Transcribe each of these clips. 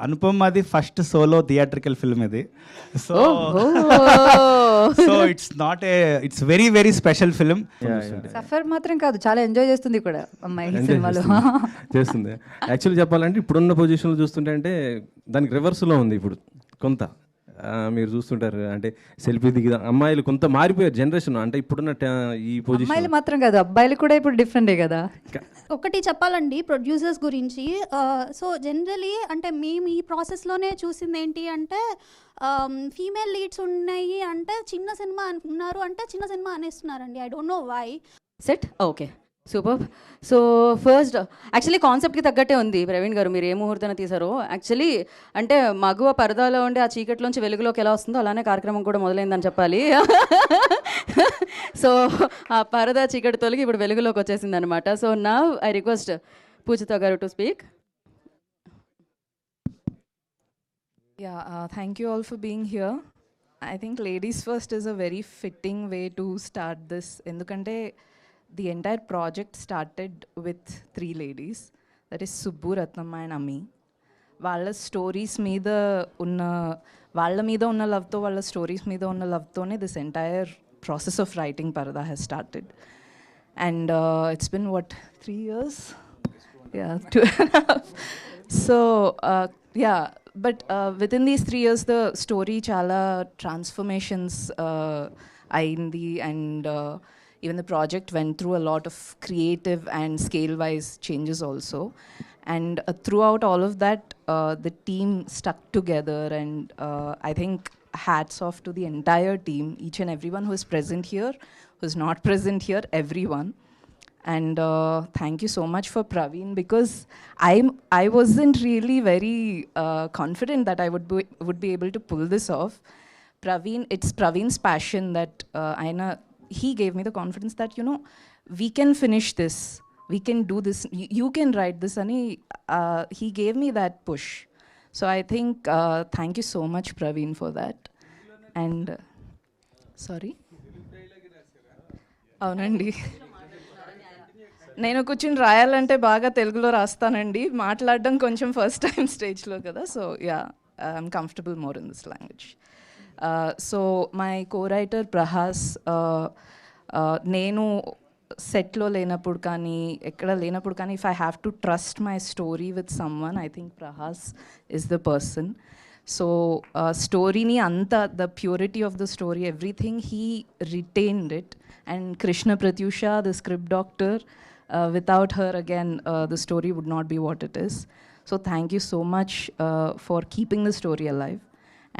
అనుపమ్ అది first solo theatrical film ఇది. So so it's very very special film. Suffer మాత్రం కాదు, చాలా ఎంజాయ్ చేస్తుంది కూడా అమ్మాయి సినిమాలో. చేస్తుంది. యాక్చువల్లీ చెప్పాలంటే ఇప్పుడున్న పొజిషన్లో చూస్తుంటే అంటే దానికి రివర్స్లో ఉంది ఇప్పుడు కొంత. మీరు చూస్తుంటారు అంటే సెల్ఫీ దిగి అమ్మాయిలు కొంత మారిపోయారు జనరేషన్. అంటే ఇప్పుడున్న ఈ పొజిషన్ అమ్మాయిలు మాత్రం కాదు, అబ్బాయిలు కూడా ఇప్పుడు డిఫరెంటే కదా. ఒకటి చెప్పాలండి ప్రొడ్యూసర్స్ గురించి. సో జనరలీ అంటే మేము ఈ ప్రాసెస్లోనే చూసింది ఏంటి అంటే ఫీమేల్ లీడ్స్ ఉన్నాయి అంటే చిన్న సినిమా అనుకున్నారు అంటే చిన్న సినిమా అనేస్తున్నారండి. I don't know why. Set okay, super. So first actually కాన్సెప్ట్కి తగ్గట్టే ఉంది ప్రవీణ్ గారు, మీరు ఏ ముహూర్తాన తీశారో. యాక్చువల్లీ అంటే మగువ పరదాలో ఉండే ఆ చీకట్లోంచి వెలుగులోకి ఎలా వస్తుందో అలానే కార్యక్రమం కూడా మొదలైందని చెప్పాలి. సో ఆ పరదా చీకటి తొలగి ఇప్పుడు వెలుగులోకి వచ్చేసింది అనమాట. సో నౌ ఐ రిక్వెస్ట్ పూజిత గారు to speak. Yeah, thank you all for being here. I think ladies first is a very fitting way to start this. Endukante the entire project started with 3 ladies. That is Subbu, Ratnamma and Ami. వాళ్ళ stories మీద ఉన్న వాళ్ళ మీద ఉన్న లవ్తో వాళ్ళ stories మీద ఉన్న లవ్తోనే this entire process of writing Paradha has started. And it's been what 3 years? Yeah, 2.5. So yeah, but within these 3 years the story chala transformations ayindi, and even the project went through a lot of creative and scale wise changes also. And throughout all of that the team stuck together, and I think hats off to the entire team, each and everyone who is present here, who is not present here, everyone. And thank you so much for Praveen, because I wasn't really very confident that I would be able to pull this off. Praveen, it's Praveen's passion that he gave me the confidence that, you know, we can finish this, we can do this, you can write this, and he gave me that push. So I think thank you so much Praveen for that. And sorry, అవునండి, నేను కూర్చుని రాయాలంటే బాగా తెలుగులో రాస్తానండి, మాట్లాడడం కొంచెం first time స్టేజ్లో కదా. So yeah, I'm comfortable more in this language. So my co writer Prahas, నేను సెట్లో లేనప్పుడు కానీ ఎక్కడ లేనప్పుడు కానీ if I have to trust my story with someone, I think Prahas is the person. So స్టోరీని అంతా, the purity of the story, everything he retained it. And Krishna Pratyusha, the script doctor, without her again the story would not be what it is. So thank you so much for keeping the story alive,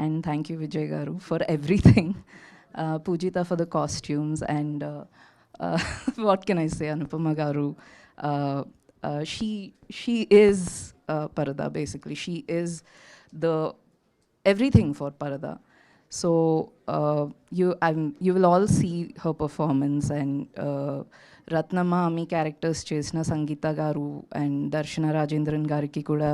and thank you Vijay garu for everything. Pujita for the costumes, and what can I say, Anupama garu, she is Parada, basically she is the everything for Parada. So you will all see her performance, and Ratnamma మీ characters చేసిన Sangeetha garu and Darshana Rajendran గారికి కూడా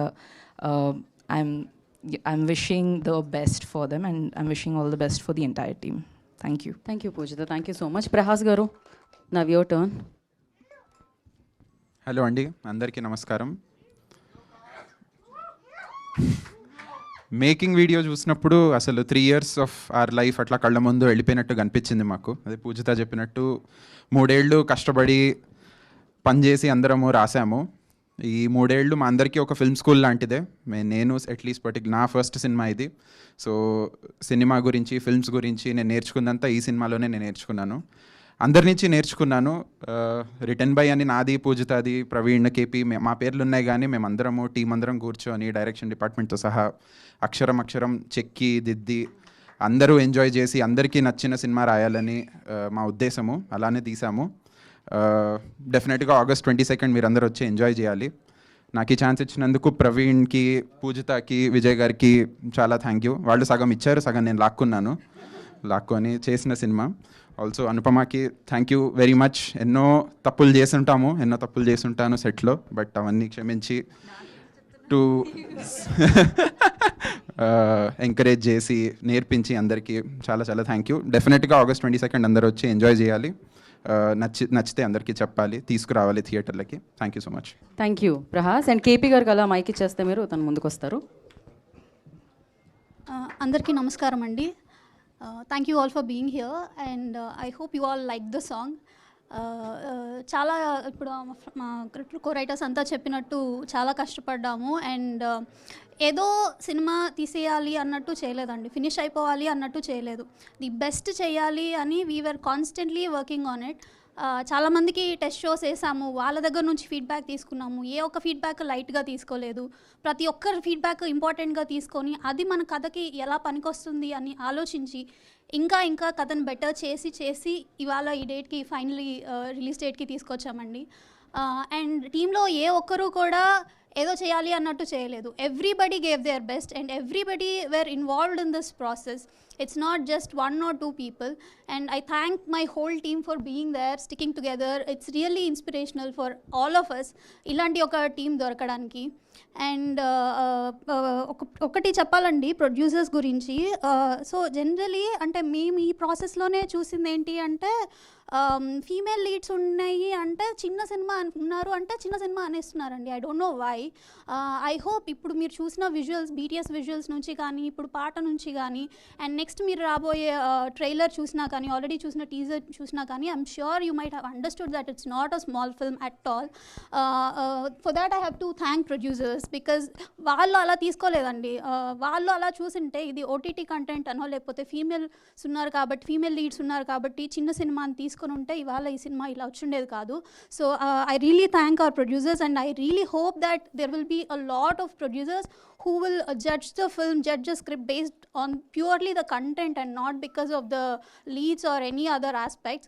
I'm wishing the best for them, and I'm wishing all the best for the entire team. Thank you. Thank you Poojitha, thank you so much. Prahas garu, now your turn. Hello అండి, అందరికీ నమస్కారం. Making video చూసినప్పుడు అసలు 3 years of our life అట్లా కళ్ళ ముందు వెళ్ళిపోయినట్టు కనిపించింది మాకు. అదే పూజిత చెప్పినట్టు 3 ఏళ్ళు కష్టపడి పనిచేసి అందరము రాసాము. ఈ 3 ఏళ్ళు మా అందరికీ ఒక ఫిల్మ్ స్కూల్ లాంటిదే. నేను అట్లీస్ట్ నా ఫస్ట్ సినిమా ఇది. సో సినిమా గురించి, ఫిల్మ్స్ గురించి నేను నేర్చుకున్నంత ఈ సినిమాలోనే నేను నేర్చుకున్నాను. అందరి నుంచి నేర్చుకున్నాను. రిటర్న్ బై అని నాది, పూజితాది, ప్రవీణ్, కేపీ, మా పేర్లు ఉన్నాయి, కానీ మేమందరము టీం అందరం కూర్చొని డైరెక్షన్ డిపార్ట్మెంట్తో సహా అక్షరం అక్షరం చెక్కి దిద్ది అందరూ ఎంజాయ్ చేసి అందరికీ నచ్చిన సినిమా రాయాలని మా ఉద్దేశము. అలానే తీసాము. డెఫినెట్గా August 22 మీరు అందరూ వచ్చి ఎంజాయ్ చేయాలి. నాకు ఈ ఛాన్స్ ఇచ్చినందుకు ప్రవీణ్కి, పూజితాకి, విజయ్ గారికి చాలా థ్యాంక్ యూ. వాళ్ళు సగం ఇచ్చారు, సగం నేను లాక్కొని చేసిన సినిమా. ఆల్సో అనుపమకి థ్యాంక్ యూ వెరీ మచ్. ఎన్నో తప్పులు చేసుంటాను సెట్లో, బట్ అవన్నీ క్షమించి టు ఎంకరేజ్ చేసి నేర్పించి అందరికీ చాలా చాలా థ్యాంక్ యూ. డెఫినెట్గా August 22 అందరూ వచ్చి ఎంజాయ్ చేయాలి. నచ్చితే అందరికీ చెప్పాలి, తీసుకురావాలి థియేటర్లకి. Thank you so much. Thank you Prahas. And KP గారికి అలా మైక్ ఇచ్చేస్తే మీరు తను ముందుకు వస్తారు. అందరికీ నమస్కారం అండి. Thank you all for being here and I hope you all like the song. చాలా ఇప్పుడు మా కో రైటర్స్ అంతా చెప్పినట్టు చాలా కష్టపడ్డాము అండ్ ఏదో సినిమా తీసేయాలి అన్నట్టు చేయలేదండి, ఫినిష్ అయిపోవాలి అన్నట్టు చేయలేదు. ది బెస్ట్ చేయాలి అని we are constantly working on it. చాలామందికి టెస్ట్ షోస్ వేసాము, వాళ్ళ దగ్గర నుంచి ఫీడ్బ్యాక్ తీసుకున్నాము. ఏ ఒక్క ఫీడ్బ్యాక్ లైట్గా తీసుకోలేదు, ప్రతి ఒక్కరి ఫీడ్బ్యాక్ ఇంపార్టెంట్గా తీసుకొని అది మన కథకి ఎలా పనికొస్తుంది అని ఆలోచించి ఇంకా కథను బెటర్ చేసి ఇవాళ ఈ డేట్కి ఫైనలీ రిలీజ్ డేట్కి తీసుకొచ్చామండి. అండ్ టీంలో ఏ ఒక్కరు కూడా ఏదో చేయాలి అన్నట్టు చేయలేదు. Everybody gave their best and everybody were involved in this process. It's not just 1 or 2 people and I thank my whole team for being there, sticking together. It's really inspirational for all of us ilanti oka team dorakadaniki. And ఒకటి చెప్పాలండి producers గురించి. So generally అంటే మేము ఈ ప్రాసెస్లోనే చూసింది ఏంటి అంటే female leads ఉన్నాయి అంటే చిన్న సినిమా ఉన్నారు అంటే చిన్న సినిమా అనేస్తున్నారండి. I don't know why. I hope ఇప్పుడు మీరు చూసిన విజువల్స్, బీటీఎస్ విజువల్స్ నుంచి కానీ ఇప్పుడు పాట నుంచి కానీ అండ్ నెక్స్ట్ మీరు రాబోయే ట్రైలర్ చూసినా కానీ ఆల్రెడీ చూసిన టీజర్ చూసినా కానీ I'm sure you might have understood that it's not a small film at all. For that I have to thank producers because వాళ్ళు అలా తీసుకోలేదండి. వాళ్ళు అలా చూసింటే ఇది ఓటీటీ కంటెంట్ అనో లేకపోతే ఫీమేల్స్ ఉన్నారు కాబట్టి ఫీమేల్ లీడ్స్ ఉన్నారు కాబట్టి చిన్న సినిమాని తీసుకొని ఉంటే ఇవాళ ఈ సినిమా ఇలా వచ్చిండేది కాదు. So I really thank our producers and I really hope that there will be a lot of producers who will judge the film, judge the script based on purely the content and not because of the leads or any other aspects.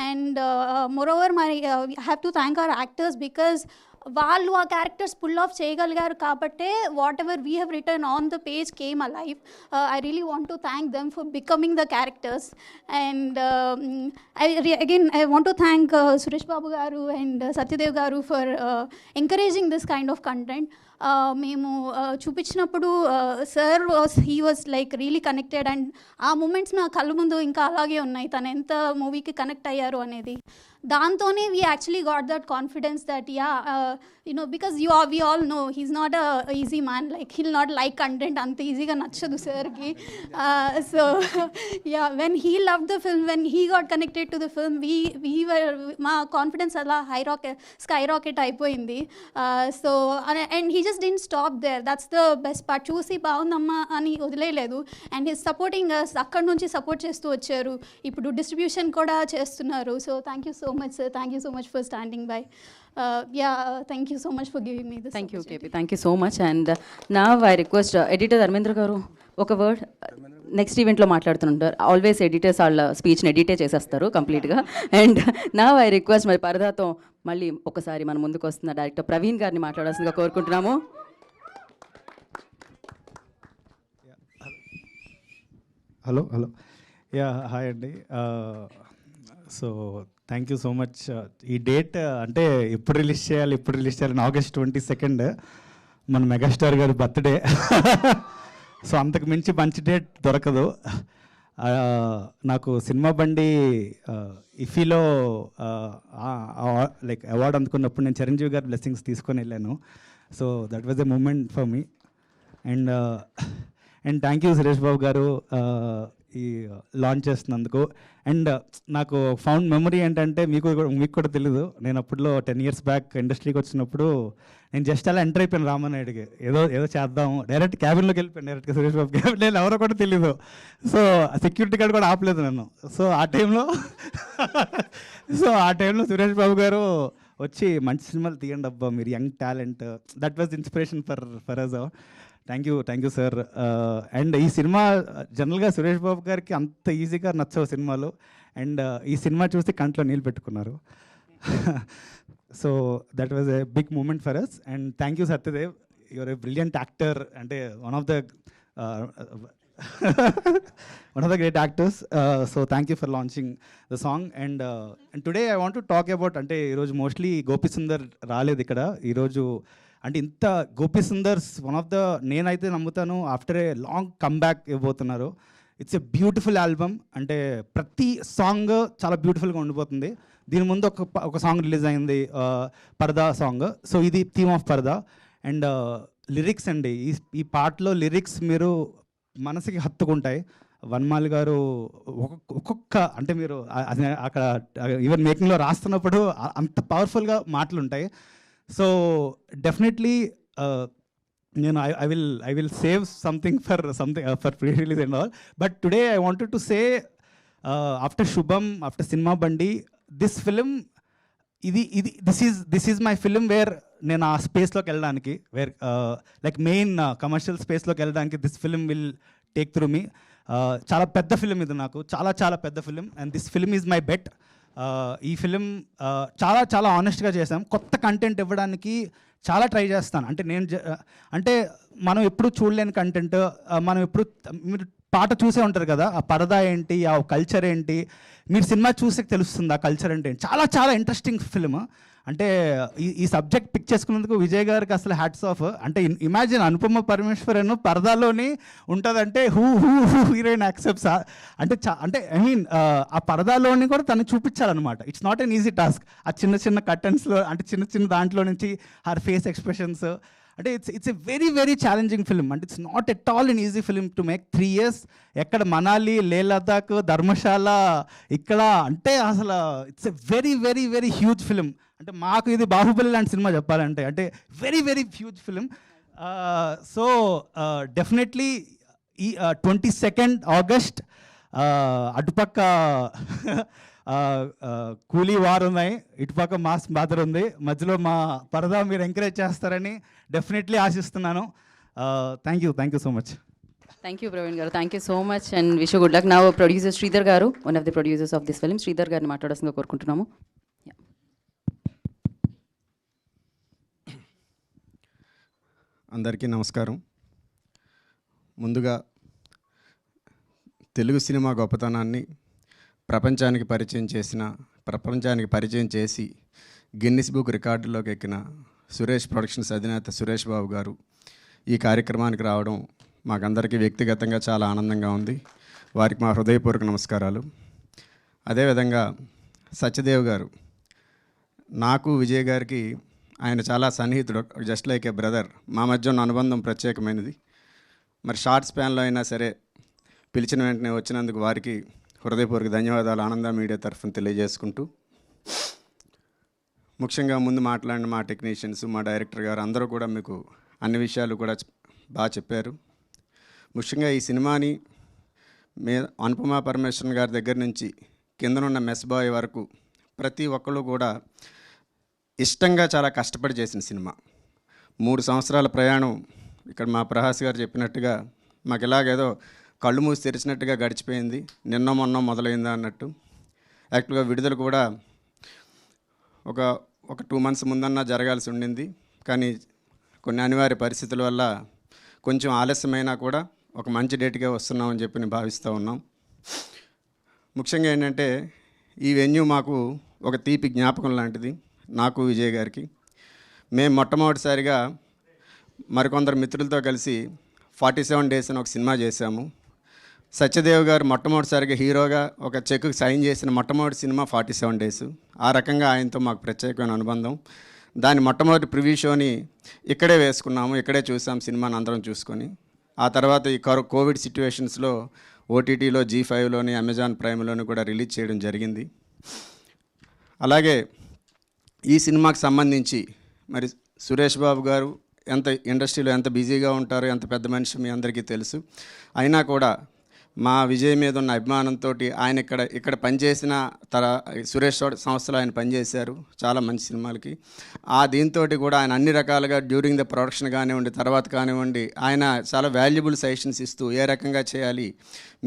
And moreover, I have to thank our actors because వాళ్ళు ఆ characters pull off చేయగలిగారు కాబట్టే whatever we have written on the page came alive. I really want to thank them for becoming the characters. And I want to thank Suresh Babu గారు and Satyadev గారు for encouraging this kind of content. మేము చూపించినప్పుడు sir he was like really connected and ఆ moments నా కళ్ళ ముందు ఇంకా అలాగే ఉన్నాయి, తను ఎంత మూవీకి కనెక్ట్ అయ్యారు అనేది. దాంతోనే we actually got that confidence that because we all know he's not a easy man, like he'll not like content అంత ఈజీగా నచ్చదు సార్కి. So when he love the film, when he got connected to the film, మా confidence అలా skyrocket అయిపోయింది. So and he just didn't stop there, that's the best part. చూసి బాగుందమ్మా అని వదిలేయలేదు అండ్ హీస్ సపోర్టింగ్ అస్, అక్కడి నుంచి support చేస్తూ వచ్చారు, ఇప్పుడు డిస్ట్రిబ్యూషన్ కూడా చేస్తున్నారు. So thank you so much sir, thank you so much for standing by. Thank you so much for giving me this. Thank you KP, thank you so much. And now I request editor Dharmendra గారు ఒక word. Next ఈవెంట్లో మాట్లాడుతుంటారు, always editors వాళ్ళ స్పీచ్ని ఎడిటే చేసేస్తారు కంప్లీట్గా. And నా I request మరి పరదాతో మళ్ళీ ఒకసారి మన ముందుకు వస్తున్న డైరెక్టర్ ప్రవీణ్ గారిని మాట్లాడాల్సిందిగా కోరుకుంటున్నాము. హలో హాయ్ అండి. So thank you so much. ఈ డేట్ అంటే ఎప్పుడు రిలీజ్ చేయాలి August 22nd మన మెగాస్టార్ గారి బర్త్డే. సో అంతకు మించి మంచి డేట్ దొరకదు. నాకు సినిమా బండి ఇఫీలో లైక్ అవార్డు అందుకున్నప్పుడు నేను చిరంజీవి గారి బ్లెస్సింగ్స్ తీసుకొని వెళ్ళాను. So that was a moment for me. And thank you Suresh Babu గారు ఈ లాంచ్ చేస్తున్నందుకు. అండ్ నాకు ఫౌండ్ మెమరీ ఏంటంటే మీకు కూడా తెలీదు, నేను అప్పుడులో 10 years బ్యాక్ ఇండస్ట్రీకి వచ్చినప్పుడు నేను జస్ట్ అలా ఎంటర్ అయిపోయాను రామానాయుడికి, ఏదో చేద్దాము, డైరెక్ట్ క్యాబిన్లోకి వెళ్ళిపోయాను డైరెక్ట్గా సురేష్ బాబు క్యాబిన్. నేను ఎవరో కూడా తెలీదు. సో సెక్యూరిటీ గార్డ్ కూడా ఆపలేదు నన్ను. సో ఆ టైంలో సురేష్ బాబు గారు వచ్చి మంచి సినిమాలు తీయండి అబ్బా, మీరు young talent, that was inspiration for us. Thank you sir. And ఈ సినిమా జనరల్గా సురేష్ బాబు గారికి అంత ఈజీగా నచ్చవు సినిమాలు, అండ్ ఈ సినిమా చూసి కంట్లో నీళ్ళు పెట్టుకున్నారు. So that was a big moment for us. And thank you Satyadev, your a brilliant actor, అంటే one of the great actors. So thank you for launching the song. And today I want to talk about, అంటే ఈరోజు mostly Gopi Sundar రాలేదు ఇక్కడ ఈరోజు. అంటే ఇంత Gopi Sundar's one of the, నేనైతే నమ్ముతాను ఆఫ్టర్ ఏ లాంగ్ కమ్బ్యాక్ ఇవ్వబోతున్నారు. It's a beautiful album. అంటే ప్రతి సాంగ్ చాలా బ్యూటిఫుల్గా ఉండిపోతుంది. దీని ముందు ఒక సాంగ్ రిలీజ్ అయింది, పరదా సాంగ్. సో ఇది థీమ్ ఆఫ్ పరదా. అండ్ లిరిక్స్ అండి, ఈ పాటలో లిరిక్స్ మీరు మనసుకి హత్తుకుంటాయి. వన్మాల్ గారు ఒక్కొక్క అంటే మీరు అక్కడ ఈవెన్ మేకింగ్లో రాస్తున్నప్పుడు అంత పవర్ఫుల్గా మాటలు ఉంటాయి. సో డెఫినెట్లీ నేను I will save something for pre release and all. But today I wanted to say after Shubham, after Cinema Bandi, this film this is my film where నేను ఆ స్పేస్లోకి వెళ్ళడానికి, వేర్ లైక్ మెయిన్ కమర్షియల్ స్పేస్లోకి వెళ్ళడానికి this film will take through me. చాలా పెద్ద film ఇది, నాకు చాలా చాలా పెద్ద film. And this film is my bet. ఈ ఫిలిం చాలా చాలా ఆనెస్ట్గా చేసాం. కొత్త కంటెంట్ ఇవ్వడానికి చాలా ట్రై చేస్తాను. అంటే అంటే మనం ఎప్పుడు చూడలేని కంటెంట్, మనం ఎప్పుడు మీరు పాట చూసే ఉంటారు కదా, ఆ పరదా ఏంటి, ఆ కల్చర్ ఏంటి, మీరు సినిమా చూసే తెలుస్తుంది ఆ కల్చర్ అంటే. చాలా చాలా ఇంట్రెస్టింగ్ ఫిలిం. అంటే ఈ సబ్జెక్ట్ పిక్ చేసుకున్నందుకు విజయ్ గారికి అసలు హ్యాట్స్ ఆఫ్. అంటే ఇమాజిన్ అనుపమ పరమేశ్వరన్ పరదాలోని ఉంటుందంటే హూ హీరోయిన్ యాక్సెప్ట్స్ అంటే అంటే ఐ మీన్ ఆ పరదాలోని కూడా తను చూపించాలన్నమాట. It's not an easy task. ఆ చిన్న చిన్న కర్టన్స్లో అంటే చిన్న చిన్న దాంట్లో నుంచి హర్ ఫేస్ ఎక్స్ప్రెషన్స్, అంటే it's a very very challenging film. అంటే it's not at all an easy film to make. 3 years ఎక్కడ మనాలి, లే లదాఖ్, ధర్మశాల, ఇక్కడ అంటే అసలు it's a very very very huge film. అంటే మాకు ఇది బాహుబలి లాంటి సినిమా చెప్పాలంటే, అంటే very very huge film. So definitely ఈ 22nd August అటుపక్క కూలీ వార్ ఉన్నాయి, ఇటుపక్క మాస్ బాదర్ ఉంది, మధ్యలో మా పరదా మీరు ఎంకరేజ్ చేస్తారని డెఫినెట్లీ ఆశిస్తున్నాను. Thank you so much. Thank you Praveen గారు, thank you so much and wish good luck. నా ప్రొడ్యూసర్ శ్రీధర్ గారు, one of the producers of this film, Sridhar గారిని మాట్లాడాల్సిందిగా కోరుకుంటున్నాము. అందరికీ నమస్కారం. ముందుగా తెలుగు సినిమా గొప్పతనాన్ని ప్రపంచానికి పరిచయం చేసి గిన్నిస్ బుక్ రికార్డులోకి ఎక్కిన సురేష్ ప్రొడక్షన్స్ అధినేత సురేష్ బాబు గారు ఈ కార్యక్రమానికి రావడం మాకందరికీ వ్యక్తిగతంగా చాలా ఆనందంగా ఉంది. వారికి మా హృదయపూర్వక నమస్కారాలు. అదేవిధంగా సత్యదేవ్ గారు, నాకు విజయ్ గారికి ఆయన చాలా సన్నిహితుడు, జస్ట్ లైక్ ఏ బ్రదర్. మా మధ్య ఉన్న అనుబంధం ప్రత్యేకమైనది. మరి షార్ట్ స్పాన్లో అయినా సరే పిలిచిన వెంటనే వచ్చినందుకు వారికి హృదయపూర్వక ధన్యవాదాలు ఆనంద మీడియా తరఫున తెలియజేసుకుంటూ, ముఖ్యంగా ముందు మాట్లాడిన మా టెక్నీషియన్స్, మా డైరెక్టర్ గారు అందరూ కూడా మీకు అన్ని విషయాలు కూడా బాగా చెప్పారు. ముఖ్యంగా ఈ సినిమాని అనుపమ పరమేశ్వరన్ గారి దగ్గర నుంచి కిందనున్న మెస్ బాయ్ వరకు ప్రతి ఒక్కళ్ళు కూడా ఇష్టంగా చాలా కష్టపడి చేసిన సినిమా. 3 సంవత్సరాల ప్రయాణం ఇక్కడ మా ప్రహాస్ గారు చెప్పినట్టుగా మాకు ఇలాగేదో కళ్ళు మూసి తెరిచినట్టుగా గడిచిపోయింది, నిన్న మొన్న మొదలైందా అన్నట్టు. యాక్చువల్గా విడుదల కూడా ఒక 2 months ముందన్నా జరగాల్సి ఉండింది. కానీ కొన్ని అనివార్య పరిస్థితుల వల్ల కొంచెం ఆలస్యమైనా కూడా ఒక మంచి డేట్గా వస్తున్నామని చెప్పి నేను భావిస్తూ ఉన్నాం. ముఖ్యంగా ఏంటంటే ఈ వెన్యూ మాకు ఒక తీపి జ్ఞాపకం లాంటిది, నాకు విజయ్ గారికి. మేము మొట్టమొదటిసారిగా మరికొందరు మిత్రులతో కలిసి 47 Days అని ఒక సినిమా చేశాము. సత్యదేవ్ గారు మొట్టమొదటిసారిగా హీరోగా ఒక చెక్కు సైన్ చేసిన మొట్టమొదటి సినిమా 47 Days. ఆ రకంగా ఆయనతో మాకు ప్రత్యేకమైన అనుబంధం. దాని మొట్టమొదటి ప్రివ్యూ షోని ఇక్కడే వేసుకున్నాము, ఇక్కడే చూసాం సినిమాని అందరం చూసుకొని. ఆ తర్వాత ఈ కోవిడ్ సిచ్యువేషన్స్లో ఓటీటీలో, G5లోని, అమెజాన్ ప్రైమ్లోని కూడా రిలీజ్ చేయడం జరిగింది. అలాగే ఈ సినిమాకి సంబంధించి మరి సురేష్ బాబు గారు ఇండస్ట్రీలో ఎంత బిజీగా ఉంటారో, ఎంత పెద్ద మనిషి మీ అందరికీ తెలుసు. అయినా కూడా మా విజయ్ మీద ఉన్న అభిమానంతో ఆయన ఇక్కడ పనిచేసిన సురేష్ సంస్థలో ఆయన పనిచేశారు చాలా మంచి సినిమాలకి. దీంతో కూడా ఆయన అన్ని రకాలుగా డ్యూరింగ్ ద ప్రొడక్షన్ కానివ్వండి, తర్వాత కానివ్వండి, ఆయన చాలా వాల్యుబుల్ సజెషన్స్ ఇస్తూ ఏ రకంగా చేయాలి,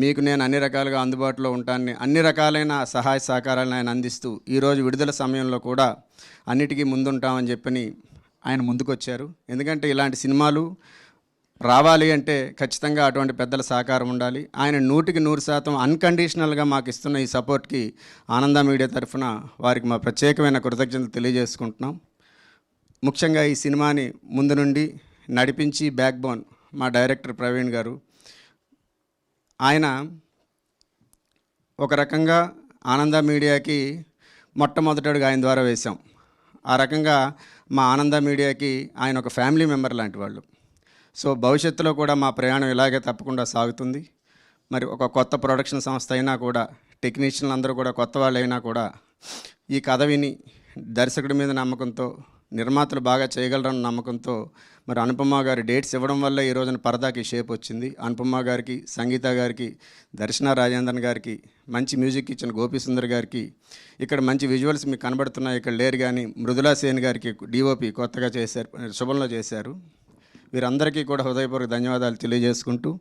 మీకు నేను అన్ని రకాలుగా అందుబాటులో ఉంటానని అన్ని రకాలైన సహాయ సహకారాలను ఆయన అందిస్తూ ఈరోజు విడుదల సమయంలో కూడా అన్నిటికీ ముందుంటామని చెప్పని ఆయన ముందుకొచ్చారు. ఎందుకంటే ఇలాంటి సినిమాలు రావాలి అంటే ఖచ్చితంగా అటువంటి పెద్దల సహకారం ఉండాలి. ఆయన 100% అన్కండిషనల్గా మాకు ఇస్తున్న ఈ సపోర్ట్కి ఆనంద మీడియా తరఫున వారికి మా ప్రత్యేకమైన కృతజ్ఞతలు తెలియజేసుకుంటున్నాం. ముఖ్యంగా ఈ సినిమాని ముందు నుండి నడిపించి బ్యాక్ బోన్ మా డైరెక్టర్ ప్రవీణ్ గారు, ఆయన ఒక రకంగా ఆనంద మీడియాకి మొట్టమొదటగా ఆయన ద్వారా వేశాం. ఆ రకంగా మా ఆనంద మీడియాకి ఆయన ఒక ఫ్యామిలీ మెంబర్ లాంటి వాళ్ళు. సో భవిష్యత్తులో కూడా మా ప్రయాణం ఇలాగే తప్పకుండా సాగుతుంది. మరి ఒక కొత్త ప్రొడక్షన్ సంస్థ అయినా కూడా, టెక్నీషియన్లు అందరూ కూడా కొత్త వాళ్ళు అయినా కూడా ఈ కథ విని దర్శకుడి మీద నమ్మకంతో, నిర్మాతలు బాగా చేయగలరన్న నమ్మకంతో మరి అనుపమ గారి డేట్స్ ఇవ్వడం వల్ల ఈ రోజున పరదాకి షేప్ వచ్చింది. అనుపమ గారికి, సంగీత గారికి, దర్శన రాజేంద్రన్ గారికి, మంచి మ్యూజిక్ ఇచ్చిన గోపి సుందర్ గారికి, ఇక్కడ మంచి విజువల్స్ మీకు కనబడుతున్నాయి ఇక్కడ లేరు కానీ మృదులా సేన్ గారికి డిఓపి కొత్తగా చేశారు, శుభంలో చేశారు. వీరందరికీ కూడా హృదయపూర్వక ధన్యవాదాలు తెలియజేసుకుంటూ,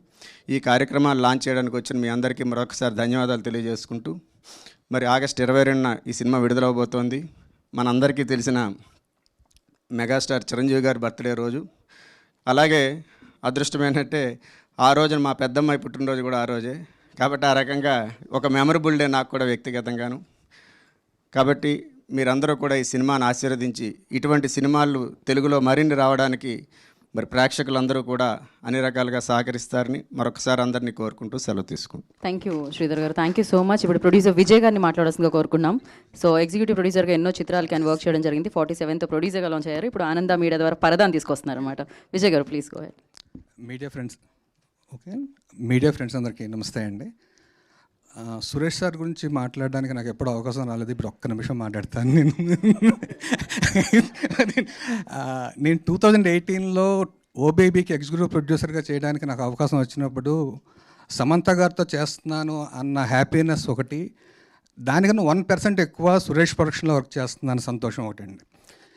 ఈ కార్యక్రమాలు లాంచ్ చేయడానికి వచ్చిన మీ అందరికీ మరొకసారి ధన్యవాదాలు తెలియజేసుకుంటూ, మరి ఆగస్టు 22న ఈ సినిమా విడుదలవబోతోంది. మనందరికీ తెలిసిన మెగాస్టార్ చిరంజీవి గారి బర్త్డే రోజు. అలాగే అదృష్టం ఏంటంటే ఆ రోజున మా పెద్దమ్మాయి పుట్టినరోజు కూడా ఆ రోజే. కాబట్టి ఆ రకంగా ఒక మెమరబుల్ డే నాకు కూడా వ్యక్తిగతంగాను. కాబట్టి మీరందరూ కూడా ఈ సినిమాను ఆశీర్వదించి ఇటువంటి సినిమాలు తెలుగులో మరిన్ని రావడానికి మరి ప్రేక్షకులందరూ కూడా అన్ని రకాలుగా సహకరిస్తారని మరొకసారి అందరినీ కోరుకుంటూ సెలవు తీసుకుంటాం. థ్యాంక్ యూ శ్రీధర్ గారు, థ్యాంక్ యూ సో మచ్. ఇప్పుడు ప్రొడ్యూసర్ విజయ్ గారిని మాట్లాడాల్సిందిగా కోరుకున్నాం. సో ఎగ్జిక్యూటివ్ ప్రొడ్యూసర్గా ఎన్నో చిత్రాలకి ఆయన వర్క్ చేయడం జరిగింది. 47th ప్రొడ్యూసర్గా లాంచ్ అయ్యారు. ఇప్పుడు ఆనంద మీడియా ద్వారా పరదాన్ని తీసుకొస్తున్నారు అనమాట. విజయ్ గారు please go head. Media friends అందరికీ నమస్తే అండి. సురేష్ సార్ గురించి మాట్లాడడానికి నాకు ఎప్పుడు అవకాశం రాలేదు. ఇప్పుడు ఒక్క నిమిషం మాట్లాడతాను. నేను 2018లో ఓబేబీకి ఎగ్జిక్యూటివ్ ప్రొడ్యూసర్గా చేయడానికి నాకు అవకాశం వచ్చినప్పుడు సమంత గారితో చేస్తున్నాను అన్న హ్యాపీనెస్ ఒకటి, దానికన్నా 1% ఎక్కువ సురేష్ ప్రొడక్షన్లో వర్క్ చేస్తున్నాను సంతోషం ఒకటండి.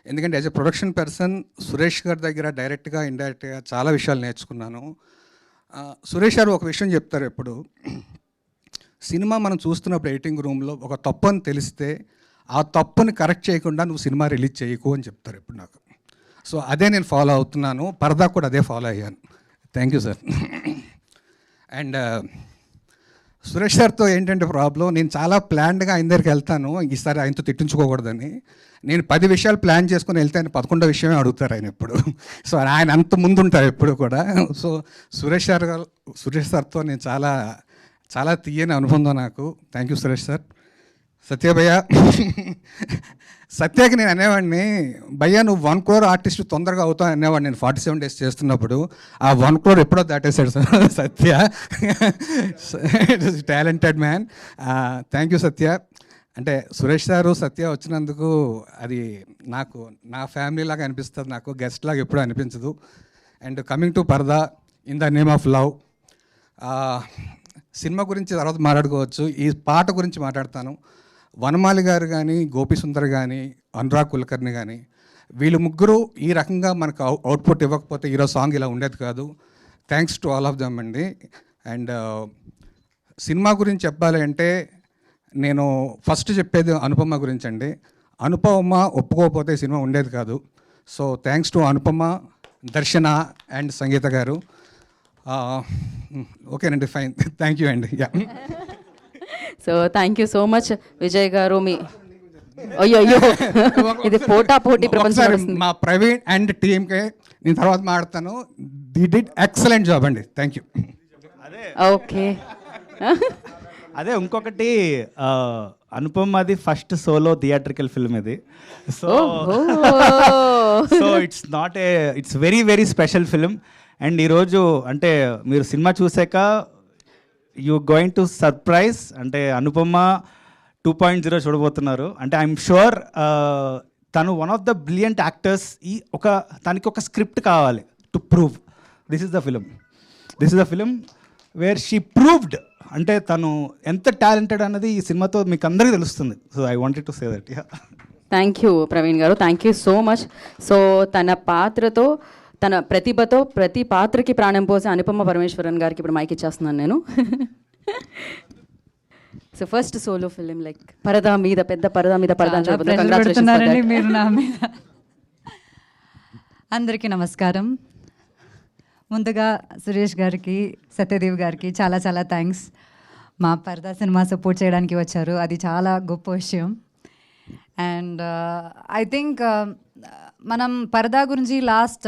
ఎందుకంటే as a production person Suresh గారి దగ్గర డైరెక్ట్గా ఇండైరెక్ట్గా చాలా విషయాలు నేర్చుకున్నాను. సురేష్ గారు ఒక విషయం చెప్తారు ఎప్పుడు, సినిమా మనం చూస్తున్నప్పుడు ఎడిటింగ్ రూమ్లో ఒక తప్పు అని తెలిస్తే ఆ తప్పుని కరెక్ట్ చేయకుండా నువ్వు సినిమా రిలీజ్ చేయకు అని చెప్తారు ఇప్పుడు నాకు. సో అదే నేను ఫాలో అవుతున్నాను, పరదా కూడా అదే ఫాలో అయ్యాను. Thank you sir. And Suresh సార్తో ఏంటంటే ప్రాబ్లం, నేను చాలా ప్లాన్డ్గా ఆయన దగ్గరికి వెళ్తాను, ఈసారి ఆయనతో తిట్టించుకోకూడదని. నేను 10 విషయాలు ప్లాన్ చేసుకుని వెళ్తే ఆయన 11వ విషయమే అడుగుతారు ఆయన ఎప్పుడు. సో ఆయన అంత ముందుంటారు ఎప్పుడు కూడా. సో సురేష్ సార్తో నేను చాలా తీయని అనుబంధం నాకు. Thank you Suresh sir. Satya భయ్య, సత్యకి నేను అనేవాడిని, భయ్యా నువ్వు 1 crore ఆర్టిస్ట్ తొందరగా అవుతావు అనేవాడిని నేను 47 days చేస్తున్నప్పుడు. ఆ 1 crore ఎప్పుడో దాటేశాడు sir Satya. Talented man. Thank you Satya. అంటే సురేష్ సారు సత్య వచ్చినందుకు అది నాకు నా ఫ్యామిలీ లాగా అనిపిస్తుంది, నాకు గెస్ట్ లాగా ఎప్పుడూ అనిపించదు. అండ్ కమింగ్ టు పరదా in the name of love, cinema గురించి తర్వాత మాట్లాడుకోవచ్చు. ఈ పాట గురించి మాట్లాడతాను. వనమాలి గారు కానీ, గోపి సుందర్ కానీ, అనురాగ్ కులకర్ణి కానీ, వీళ్ళు ముగ్గురు ఈ రకంగా మనకు అవుట్పుట్ ఇవ్వకపోతే ఈరోజు సాంగ్ ఇలా ఉండేది కాదు. Thanks to all of them అండి. అండ్ సినిమా గురించి చెప్పాలి అంటే నేను ఫస్ట్ చెప్పేది అనుపమ గురించి అండి. అనుపమ ఒప్పుకోకపోతే సినిమా ఉండేది కాదు. సో థ్యాంక్స్ టు అనుపమ, దర్శన అండ్ సంగీత గారు. ఓకేనండి, ఫైన్, థ్యాంక్ యూ అండి. So thank you so much Vijay గారు. మీ అయ్యో ఇది పోటీ ప్రపంచం. మా ప్రవీణ్ అండ్ టీమ్కే నేను తర్వాత మాట్లాడతాను. ది డిడ్ ఎక్సలెంట్ జాబ్ అండి. Thank you. ఓకే. అదే ఇంకొకటి, అనుపమది ఫస్ట్ సోలో థియేట్రికల్ ఫిల్మ్ ఇది. So it's very very special film. And ఈరోజు అంటే మీరు సినిమా చూసాక యూ గోయింగ్ టు సర్ప్రైజ్. అంటే అనుపమ 2.0 చూడబోతున్నారు. అంటే ఐఎమ్ షూర్ తను one of the brilliant actors. తనకి ఒక స్క్రిప్ట్ కావాలి to prove this is the film where she proved. అంటే తను ఎంత టాలెంటెడ్ అన్నది ఈ సినిమాతో మీకు అందరికీ తెలుస్తుంది. So I wanted to say that. Thank you Praveen గారు, thank you so much. So తన పాత్రతో, తన ప్రతిభతో ప్రతి పాత్రకి ప్రాణం పోసే అనుపమ పరమేశ్వరన్ గారికి ఇప్పుడు మైక్ ఇచ్చేస్తున్నాను నేను. So first solo film like పరదా మీద, పెద్ద పరదా మీద మీరు నా మీద. అందరికీ నమస్కారం. ముందుగా సురేష్ గారికి, సత్యదేవ్ గారికి చాలా చాలా థ్యాంక్స్. మా పరదా సినిమా సపోర్ట్ చేయడానికి వచ్చారు, అది చాలా గొప్ప విషయం. అండ్ ఐ థింక్ మనం పరదా గురించి లాస్ట్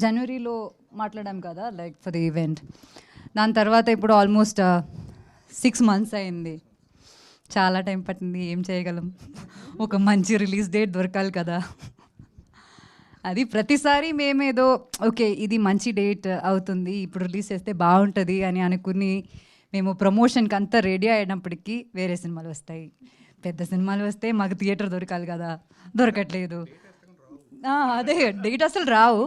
జనవరిలో మాట్లాడాం కదా, లైక్ ఫర్ ది ఈవెంట్. దాని తర్వాత ఇప్పుడు ఆల్మోస్ట్ 6 months అయింది. చాలా టైం పట్టింది. ఏం చేయగలం, ఒక మంచి రిలీజ్ డేట్ దొరకాలి కదా. అది ప్రతిసారి మేమేదో ఓకే ఇది మంచి డేట్ అవుతుంది, ఇప్పుడు రిలీజ్ చేస్తే బాగుంటుంది అని అనుకుని మేము ప్రమోషన్కి అంతా రెడీ అయినప్పటికీ వేరే సినిమాలు వస్తాయి. పెద్ద సినిమాలు వస్తే మాకు థియేటర్ దొరకాలి కదా, దొరకట్లేదు. అదే డేట్ అసలు రావు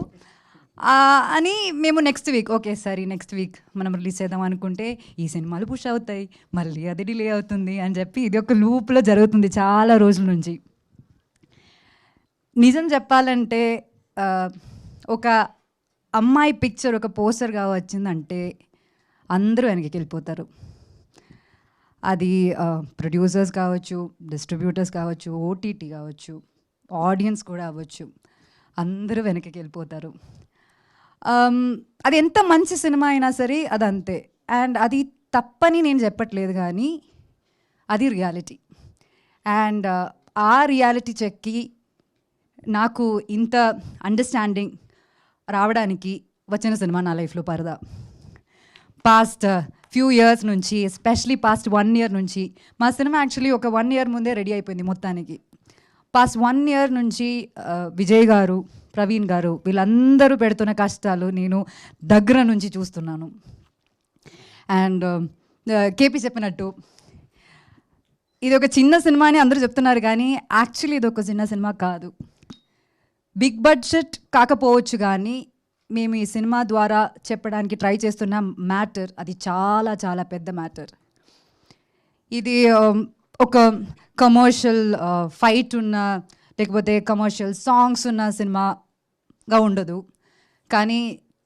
అని మేము నెక్స్ట్ వీక్ ఓకే సరే నెక్స్ట్ వీక్ మనం రిలీజ్ చేద్దాం అనుకుంటే ఈ సినిమాలు పుష్ అవుతాయి, మళ్ళీ అది డిలే అవుతుంది అని చెప్పి ఇది ఒక లూప్లో జరుగుతుంది చాలా రోజుల నుంచి. నిజం చెప్పాలంటే ఒక అమ్మాయి పిక్చర్ ఒక పోస్టర్గా వచ్చిందంటే అందరూ వెనక్కి వెళ్ళిపోతారు. అది ప్రొడ్యూసర్స్ కావచ్చు, డిస్ట్రిబ్యూటర్స్ కావచ్చు, ఓటీటీ కావచ్చు, ఆడియన్స్ కూడా అవ్వచ్చు, అందరూ వెనక్కి వెళ్ళిపోతారు. అది ఎంత మంచి సినిమా అయినా సరే అదంతే. అండ్ అది తప్పని నేను చెప్పట్లేదు, కానీ అది రియాలిటీ. అండ్ ఆ రియాలిటీ చెక్కి నాకు ఇంత అండర్స్టాండింగ్ రావడానికి వచ్చిన సినిమా నా లైఫ్లో పరదా. పాస్ట్ ఫ్యూ ఇయర్స్ నుంచి, ఎస్పెషలీ పాస్ట్ 1 year నుంచి, మా సినిమా యాక్చువల్లీ ఒక 1 year ముందే రెడీ అయిపోయింది మొత్తానికి. పాస్ట్ 1 year నుంచి విజయ్ గారు, ప్రవీణ్ గారు వీళ్ళందరూ పెడుతున్న కష్టాలు నేను దగ్గర నుంచి చూస్తున్నాను. అండ్ కేపీ చెప్పినట్టు ఇది ఒక చిన్న సినిమా అని అందరూ చెప్తున్నారు, కానీ యాక్చువల్లీ ఇది ఒక చిన్న సినిమా కాదు. బిగ్ బడ్జెట్ కాకపోవచ్చు, కానీ మేము ఈ సినిమా ద్వారా చెప్పడానికి ట్రై చేస్తున్న మ్యాటర్ అది చాలా చాలా పెద్ద మ్యాటర్. ఇది ఒక కమర్షియల్ ఫైట్ ఉన్న లేకపోతే కమర్షియల్ సాంగ్స్ ఉన్న సినిమాగా ఉండదు, కానీ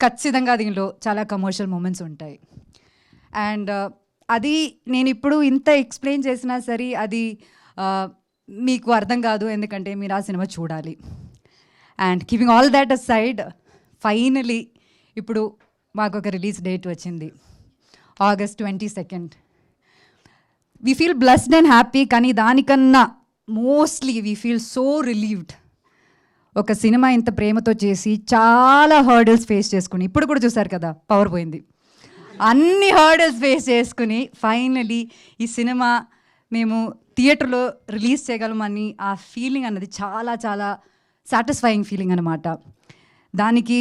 ఖచ్చితంగా దీనిలో చాలా కమర్షియల్ మూమెంట్స్ ఉంటాయి. అండ్ అది నేను ఇప్పుడు ఇంత ఎక్స్ప్లెయిన్ చేసినా సరే అది మీకు అర్థం కాదు, ఎందుకంటే మీరు ఆ సినిమా చూడాలి. And keeping all that aside, finally ఇప్పుడు మాకు ఒక రిలీజ్ డేట్ వచ్చింది, August 22nd. We feel blessed and happy, కానీ దానికన్నా mostly we feel so relieved. ఒక సినిమా ఇంత ప్రేమతో చేసి చాలా హర్డల్స్ ఫేస్ చేసుకుని, ఇప్పుడు కూడా చూసారు కదా పవర్ పోయింది, అన్ని హర్డల్స్ ఫేస్ చేసుకుని ఫైనలీ ఈ సినిమా మేము థియేటర్లో రిలీజ్ చేయగలమని ఆ ఫీలింగ్ అన్నది చాలా చాలా సాటిస్ఫైయింగ్ ఫీలింగ్ అనమాట. దానికి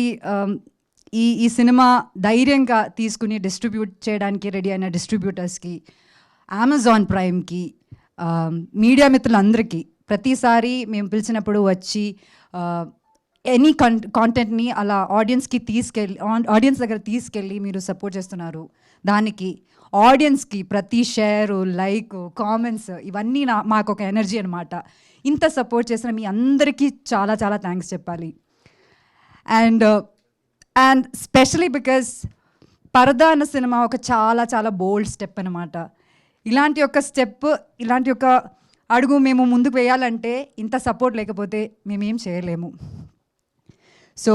ఈ సినిమా ధైర్యంగా తీసుకుని డిస్ట్రిబ్యూట్ చేయడానికి రెడీ అయిన డిస్ట్రిబ్యూటర్స్కి, అమెజాన్ ప్రైమ్కి, మీడియా మిత్రులందరికీ, ప్రతిసారి మేము పిలిచినప్పుడు వచ్చి ఎనీ కాంటెంట్ని అలా ఆడియన్స్ దగ్గర తీసుకెళ్ళి మీరు సపోర్ట్ చేస్తున్నారు. దానికి ఆడియన్స్కి ప్రతి షేరు, లైక్, కామెంట్స్ ఇవన్నీ మాకు ఒక ఎనర్జీ అనమాట. ఇంత సపోర్ట్ చేసిన మీ అందరికీ చాలా చాలా థ్యాంక్స్ చెప్పాలి. అండ్ స్పెషలీ బికాస్ పరదా అన్న సినిమా ఒక చాలా చాలా బోల్డ్ స్టెప్ అనమాట. ఇలాంటి ఒక స్టెప్, ఇలాంటి ఒక అడుగు మేము ముందుకు వేయాలంటే ఇంత సపోర్ట్ లేకపోతే మేమేం చేయలేము. So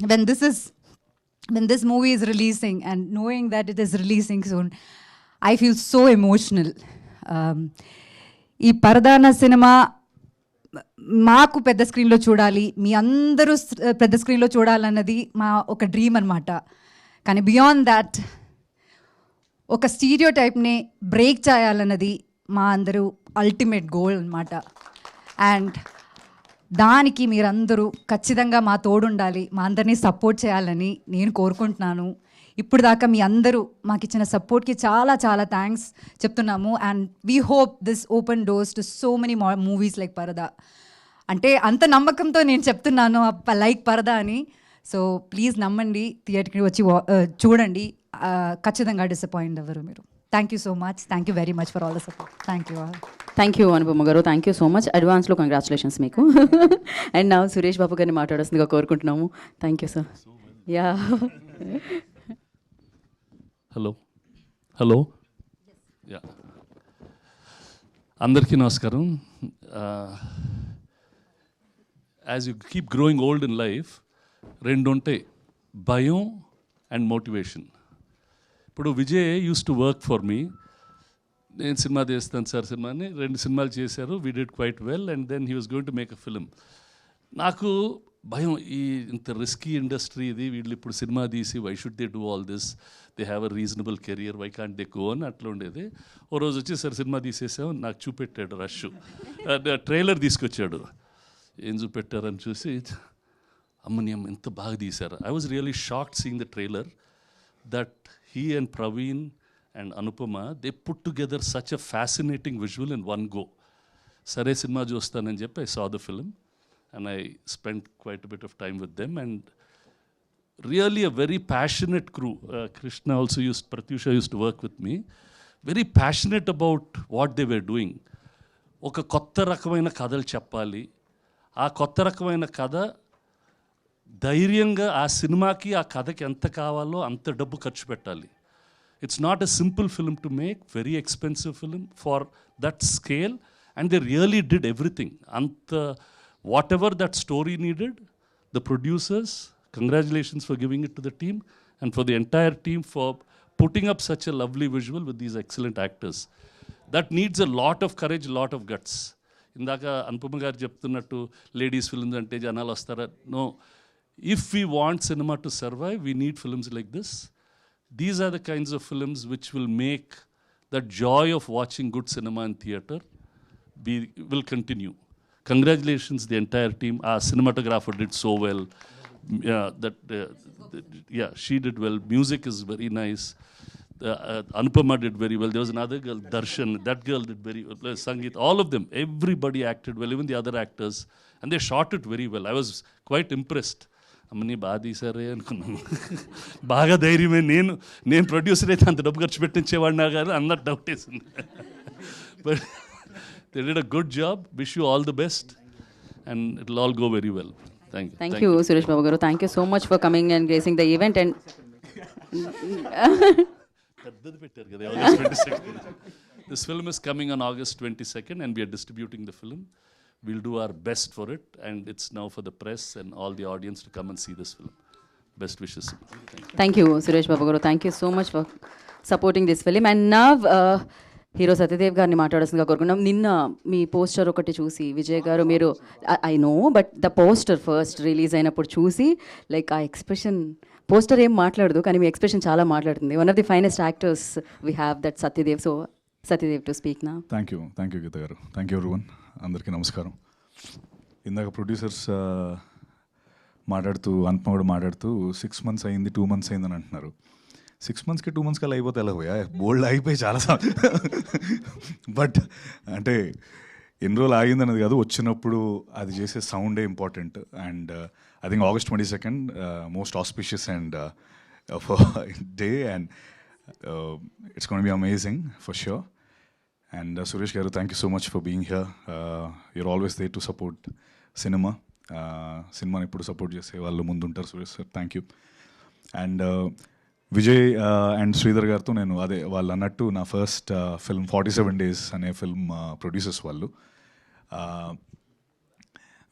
when this movie is releasing and knowing that it is releasing soon, I feel so emotional. ఈ పరదాన సినిమా మాకు పెద్ద స్క్రీన్లో చూడాలి, మీ అందరూ పెద్ద స్క్రీన్లో చూడాలన్నది మా ఒక డ్రీమ్ అనమాట. కానీ బియాండ్ దాట్ ఒక స్టీరియో టైప్ని బ్రేక్ చేయాలన్నది మా అందరూ అల్టిమేట్ గోల్ అనమాట. అండ్ దానికి మీరందరూ ఖచ్చితంగా మా తోడుండాలి, మా అందరినీ సపోర్ట్ చేయాలని నేను కోరుకుంటున్నాను. ఇప్పుడు దాకా మీ అందరూ మాకు ఇచ్చిన సపోర్ట్కి చాలా చాలా థ్యాంక్స్ చెప్తున్నాము. And we hope this open doors to so many movies like పరదా. అంటే అంత నమ్మకంతో నేను చెప్తున్నాను లైక్ పరదా అని. సో ప్లీజ్ నమ్మండి, థియేటర్కి వచ్చి చూడండి, ఖచ్చితంగా డిసప్పాయింట్ అవ్వరు మీరు. Thank you so much, thank you very much for all the support. Thank you all. Thank you Anupama garu, thank you so much. అడ్వాన్స్లో కంగ్రాచులేషన్స్ మీకు. అండ్ నా సురేష్ బాబు గారిని మాట్లాడాల్సిందిగా కోరుకుంటున్నాము. Thank you sir. Yeah hello yeah, అందరికీ నమస్కారం. As you keep growing old in life, రెండు ఉంటాయి, భయం అండ్ మోటివేషన్. ఇప్పుడు Vijay uses to work for me. నేను సినిమా చేస్తాను సార్ సినిమా అని 2 సినిమాలు చేశారు. We did quite well and then he was going to make a film. నాకు భయం, ఈ ఇంత రిస్కీ ఇండస్ట్రీ ఇది, వీళ్ళు ఇప్పుడు సినిమా తీసి why should they do all this, they have a reasonable career, why can't they go అని అట్లా ఉండేది. ఓ రోజు వచ్చి సరే సినిమా తీసేసాం, నాకు చూపెట్టాడు రష్, ట్రైలర్ తీసుకొచ్చాడు. ఏం చూపెట్టారని చూసి, అమ్మని అమ్మ ఎంత బాగా తీశారు. I was really shocked seeing the trailer that he and Praveen and Anupama they put together such a fascinating visual in one go. సరే సినిమా చూస్తానని చెప్పి I saw the film and I spent quite a bit of time with them, and really a very passionate crew. Krishna also Pratyusha used to work with me. Very passionate about what they were doing. ఒక కొత్త రకమైన కథలు చెప్పాలి, ఆ కొత్త రకమైన కథ ధైర్యంగా ఆ సినిమాకి ఆ కథకి ఎంత కావాలో అంత డబ్బు ఖర్చు పెట్టాలి. It's not a simple film to make, very expensive film for that scale, and they really did everything. అంత whatever that story needed, the producers, congratulations for giving it to the team, and for the entire team for putting up such a lovely visual with these excellent actors. That needs a lot of courage, a lot of guts. ఇందాక అనుపమ గారు చెప్తున్నట్టు ladies films అంటే జనాలు వస్తారా? No, if we want cinema to survive, we need films like this. These are the kinds of films which will make that joy of watching good cinema in theatre will continue. Congratulations, the entire team. Our cinematographer did so well. She did well. Music is very nice. Anupama did very well. There was another girl, Darshan. That girl did very well. Sangeet, all of them, everybody acted well, even the other actors. And they shot it very well. I was quite impressed. అమ్మని బాగా తీసారే అనుకున్నాను. బాగా ధైర్యమే, నేను producer అయితే అంత డబ్బు ఖర్చు పెట్టించేవాడినా కానీ అన్నట్టు డౌట్ వేసింది. But they did a good job. Wish you all the best, and it'll all go very well. Thank you Suresh Babu garu. Thank you so much for coming and gracing the event. And పెద్దది పెట్టారు కదా, August 22nd. This film is coming on August 22nd, and we are distributing the film. We'll do our best for it, and it's now for the press and all the audience to come and see this film. Best wishes. Thank you Suresh Babu garu. Thank you so much for supporting this film. And now hero Satyadev గారిని మాట్లాడాల్సిందిగా కోరుకున్నాం. నిన్న మీ poster ఒకటి చూసి విజయ్ గారు, మీరు I know, but the poster first release అయినప్పుడు చూసి లైక్ ఆ ఎక్స్ప్రెషన్, పోస్టర్ ఏం మాట్లాడదు కానీ మీ ఎక్స్ప్రెషన్ చాలా మాట్లాడుతుంది. One of the finest actors we have that Satyadev. So Satyadev to speak నా. థ్యాంక్ యూ గీత గారు. Thank you everyone. అందరికీ నమస్కారం. ఇందాక ప్రొడ్యూసర్స్ మాట్లాడుతూ, అనుపమ కూడా మాట్లాడుతూ 6 months అయింది, 2 months అయిందని అంటున్నారు. 6 monthsకి 2 months కల్లా అయిపోతే ఎలా పోయా, బోల్డ్ అయిపోయి చాలా. బట్ అంటే ఎన్ని రోజులు ఆగిందన్నది కాదు, వచ్చినప్పుడు అది చేసే సౌండే important. And I think August 22nd most auspicious and day, and it's gonna be amazing for sure. And Suresh garu, thank you so much for being here. You're always there to support cinema. సినిమాని ఎప్పుడు support చేసే వాళ్ళు ముందుంటారు Suresh sir, thank you. And Vijay and Sridhar గారితో నేను అదే వాళ్ళు అన్నట్టు నా ఫస్ట్ ఫిల్మ్ 47 Days అనే ఫిల్మ్ ప్రొడ్యూసర్స్ వాళ్ళు.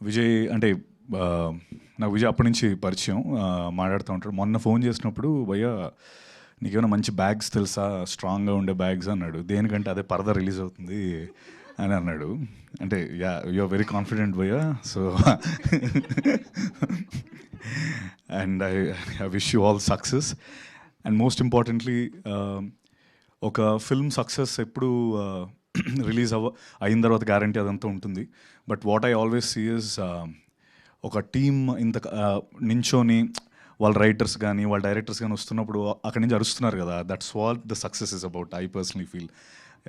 విజయ్ అంటే నాకు విజయ్ అప్పటి నుంచి పరిచయం, మాట్లాడుతూ ఉంటాడు. మొన్న ఫోన్ చేసినప్పుడు, భయ్యా నీకేమైనా మంచి బ్యాగ్స్ తెలుసా, స్ట్రాంగ్గా ఉండే బ్యాగ్స్ అన్నాడు. దేనికంటే అదే పరదా రిలీజ్ అవుతుంది అని అన్నాడు. అంటే యు ఆర్ వెరీ కాన్ఫిడెంట్ భయ్యా, so and I wish you all success. And most importantly, ఒక ఫిల్మ్ సక్సెస్ ఎప్పుడు రిలీజ్ అయిన తర్వాత గ్యారంటీ అదంతా ఉంటుంది. But what I always see is, ఒక టీమ్ ఇంత నించోని వాళ్ళ రైటర్స్ కానీ వాళ్ళ డైరెక్టర్స్ కానీ వస్తున్నప్పుడు అక్కడి నుంచి అరుస్తున్నారు కదా, that's what the success is about. I personally feel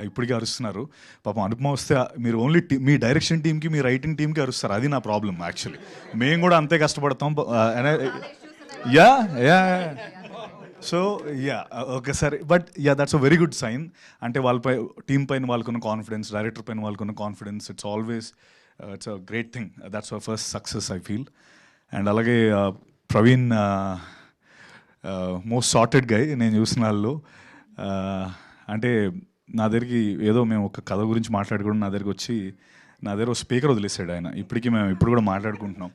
ఇప్పటికీ అరుస్తున్నారు. పాపం అనుపమ వస్తే మీరు ఓన్లీ మీ డైరెక్షన్ టీమ్కి, మీ రైటింగ్ టీమ్కి అరుస్తారు. అది నా ప్రాబ్లం యాక్చువల్లీ. మేము కూడా అంతే కష్టపడతాం. సో ఒకసారి but that's a very good sign. అంటే వాళ్ళపై టీం పైన వాళ్ళకున్న కాన్ఫిడెన్స్, డైరెక్టర్ పైన వాళ్ళకున్న confidence, it's always it's a great thing. That's our first success I feel. And అలాగే ప్రవీణ్ మోస్ట్ సార్టెడ్ గై నేను చూసిన వాళ్ళు. అంటే నా దగ్గరికి ఏదో మేము ఒక కథ గురించి మాట్లాడుకోవడం, నా దగ్గరికి వచ్చి నా దగ్గర ఒక స్పీకర్ వదిలేసాడు ఆయన. ఇప్పటికీ మేము ఇప్పుడు కూడా మాట్లాడుకుంటున్నాం.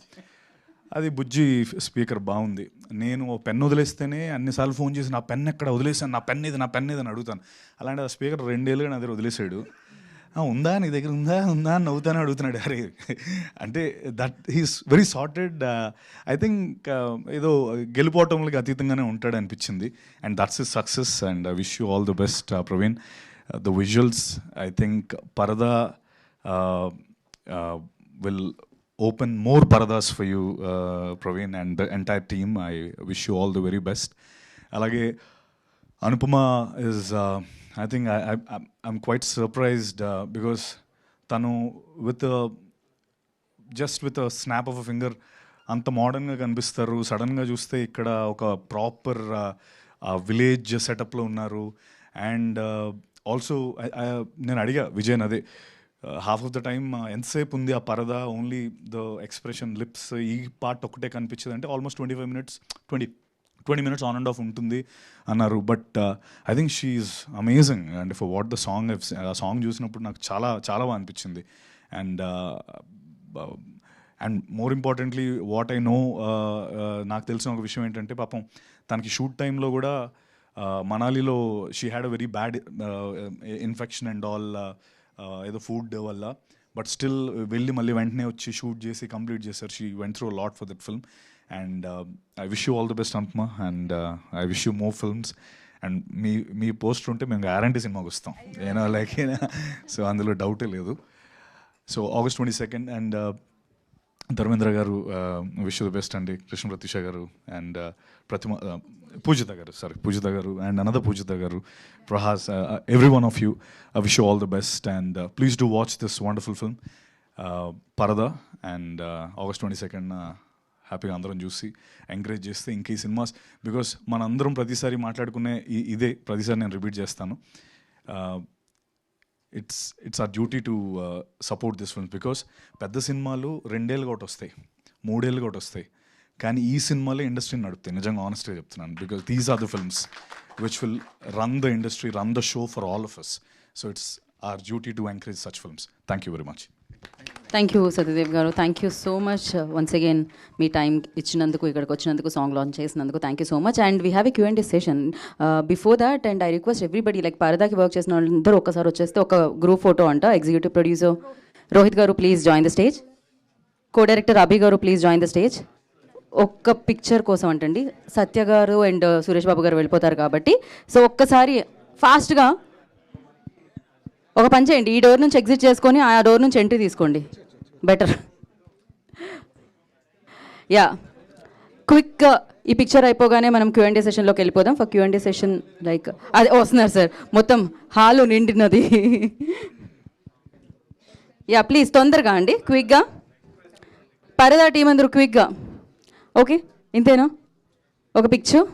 అది బుజ్జి స్పీకర్ బాగుంది. నేను పెన్ వదిలేస్తేనే అన్నిసార్లు ఫోన్ చేసి నా పెన్ ఎక్కడ వదిలేసాను, నా పెన్ ఇది అని అడుగుతాను. అలాంటి ఆ స్పీకర్ 2 ఏళ్ళుగా నా దగ్గర వదిలేసాడు. ఉందా నీ దగ్గర ఉందా ఉందా అని నవ్వుతానే అడుగుతున్నాడు. అరే అంటే that he's very sorted. I think ఏదో గెలుపోవటంలోకి అతీతంగానే ఉంటాడు అనిపించింది. And that's his success and I wish you all the best Praveen. The visuals I think పరదా will open more paradas for you, Praveen, and the entire team. I wish you all the very best. Alage Anupama is, I think I'm quite surprised because tanu just with a snap of a finger అంత మోడర్న్గా కనిపిస్తారు. సడన్గా చూస్తే ఇక్కడ ఒక proper village సెటప్లో ఉన్నారు. And also నేను అడిగా విజయన్ అదే హాఫ్ ఆఫ్ ద టైమ్ ఎంతసేపు ఉంది ఆ పరదా, ఓన్లీ ద ఎక్స్ప్రెషన్ లిప్స్ ఈ పార్ట్ ఒక్కటే కనిపించింది అంటే almost 25 minutes 20 minutes on and of ఉంటుంది అన్నారు. But I think she is amazing and for what the song, ఆ సాంగ్ చూసినప్పుడు నాకు చాలా చాలా బాగా అనిపించింది. And more importantly what I know, నాకు తెలిసిన ఒక విషయం ఏంటంటే పాపం తనకి షూట్ టైంలో కూడా మనాలిలో she had a very bad infection and all, ఏదో ఫుడ్ వల్ల. బట్ స్టిల్ వెళ్ళి మళ్ళీ వెంటనే వచ్చి షూట్ చేసి కంప్లీట్ చేశారు. She went through lot for that film. And I wish you all the best అంతమా. And I wish you more films. And మీ పోస్టర్ ఉంటే మేము గ్యారంటీ సినిమాకి వస్తాం, ఏనా లైక్. సో అందులో డౌటే లేదు. So August 22nd. And Dharmendra గారు విష్ యూ ది బెస్ట్ అండి. కృష్ణ ప్రతీష గారు అండ్ పూజిత గారు అండ్ అనదర్ పూజిత గారు, Prahas, every one of you, I wish you all the best. And please do watch this wonderful film పరదా. అండ్ August 22nd హ్యాపీగా అందరం చూసి encourage చేస్తే ఇంక ఈ సినిమాస్, బికాస్ మనందరం ప్రతిసారి మాట్లాడుకునే ఇదే ప్రతిసారి నేను రిపీట్ చేస్తాను, it's our duty to support this films. Because పెద్ద సినిమాలు 2 ఏళ్ళుగా ఒకటి వస్తాయి, 3 ఏళ్ళుగా ఒకటి వస్తాయి, కానీ ఈ సినిమాలే ఇండస్ట్రీని నడుపుతాయి. నిజంగా ఆనెస్ట్గా చెప్తున్నాను. Because these are the films which will run the industry, run the show for all of us. So it's our duty to encourage such films. Thank you very much. Thank you Satyadev garu. Thank you so much once again మీ time ఇచ్చినందుకు, ఇక్కడికి వచ్చినందుకు, song launch చేసినందుకు thank you so much. And we have a Q&A session before that. And I request everybody, like పరదాకి work చేసిన వాళ్ళందరూ ఒక్కసారి వచ్చేస్తే ఒక గ్రూప్ ఫోటో అంట. Executive producer Rohit garu please join the stage. Co director Abhi garu please join the stage. ఒక్క picture కోసం అంటండి. సత్య గారు అండ్ సురేష్ బాబు గారు వెళ్ళిపోతారు కాబట్టి, సో ఒక్కసారి ఫాస్ట్గా ఒక పని చేయండి, ఈ డోర్ నుంచి ఎగ్జిట్ చేసుకొని ఆ డోర్ నుంచి ఎంట్రీ తీసుకోండి, బెటర్. యా, క్విక్ ఈ పిక్చర్ అయిపోగానే మనం Q&A సెషన్లోకి వెళ్ళిపోదాం. ఫర్ Q&A సెషన్ లైక్ అదే వస్తున్నారు సార్, మొత్తం హాలు నిండినది. యా ప్లీజ్ తొందరగా అండి, క్విక్గా. పరదా టీం అందరూ క్విక్గా. ఓకే, ఇంతేనా? ఒక పిక్చర్,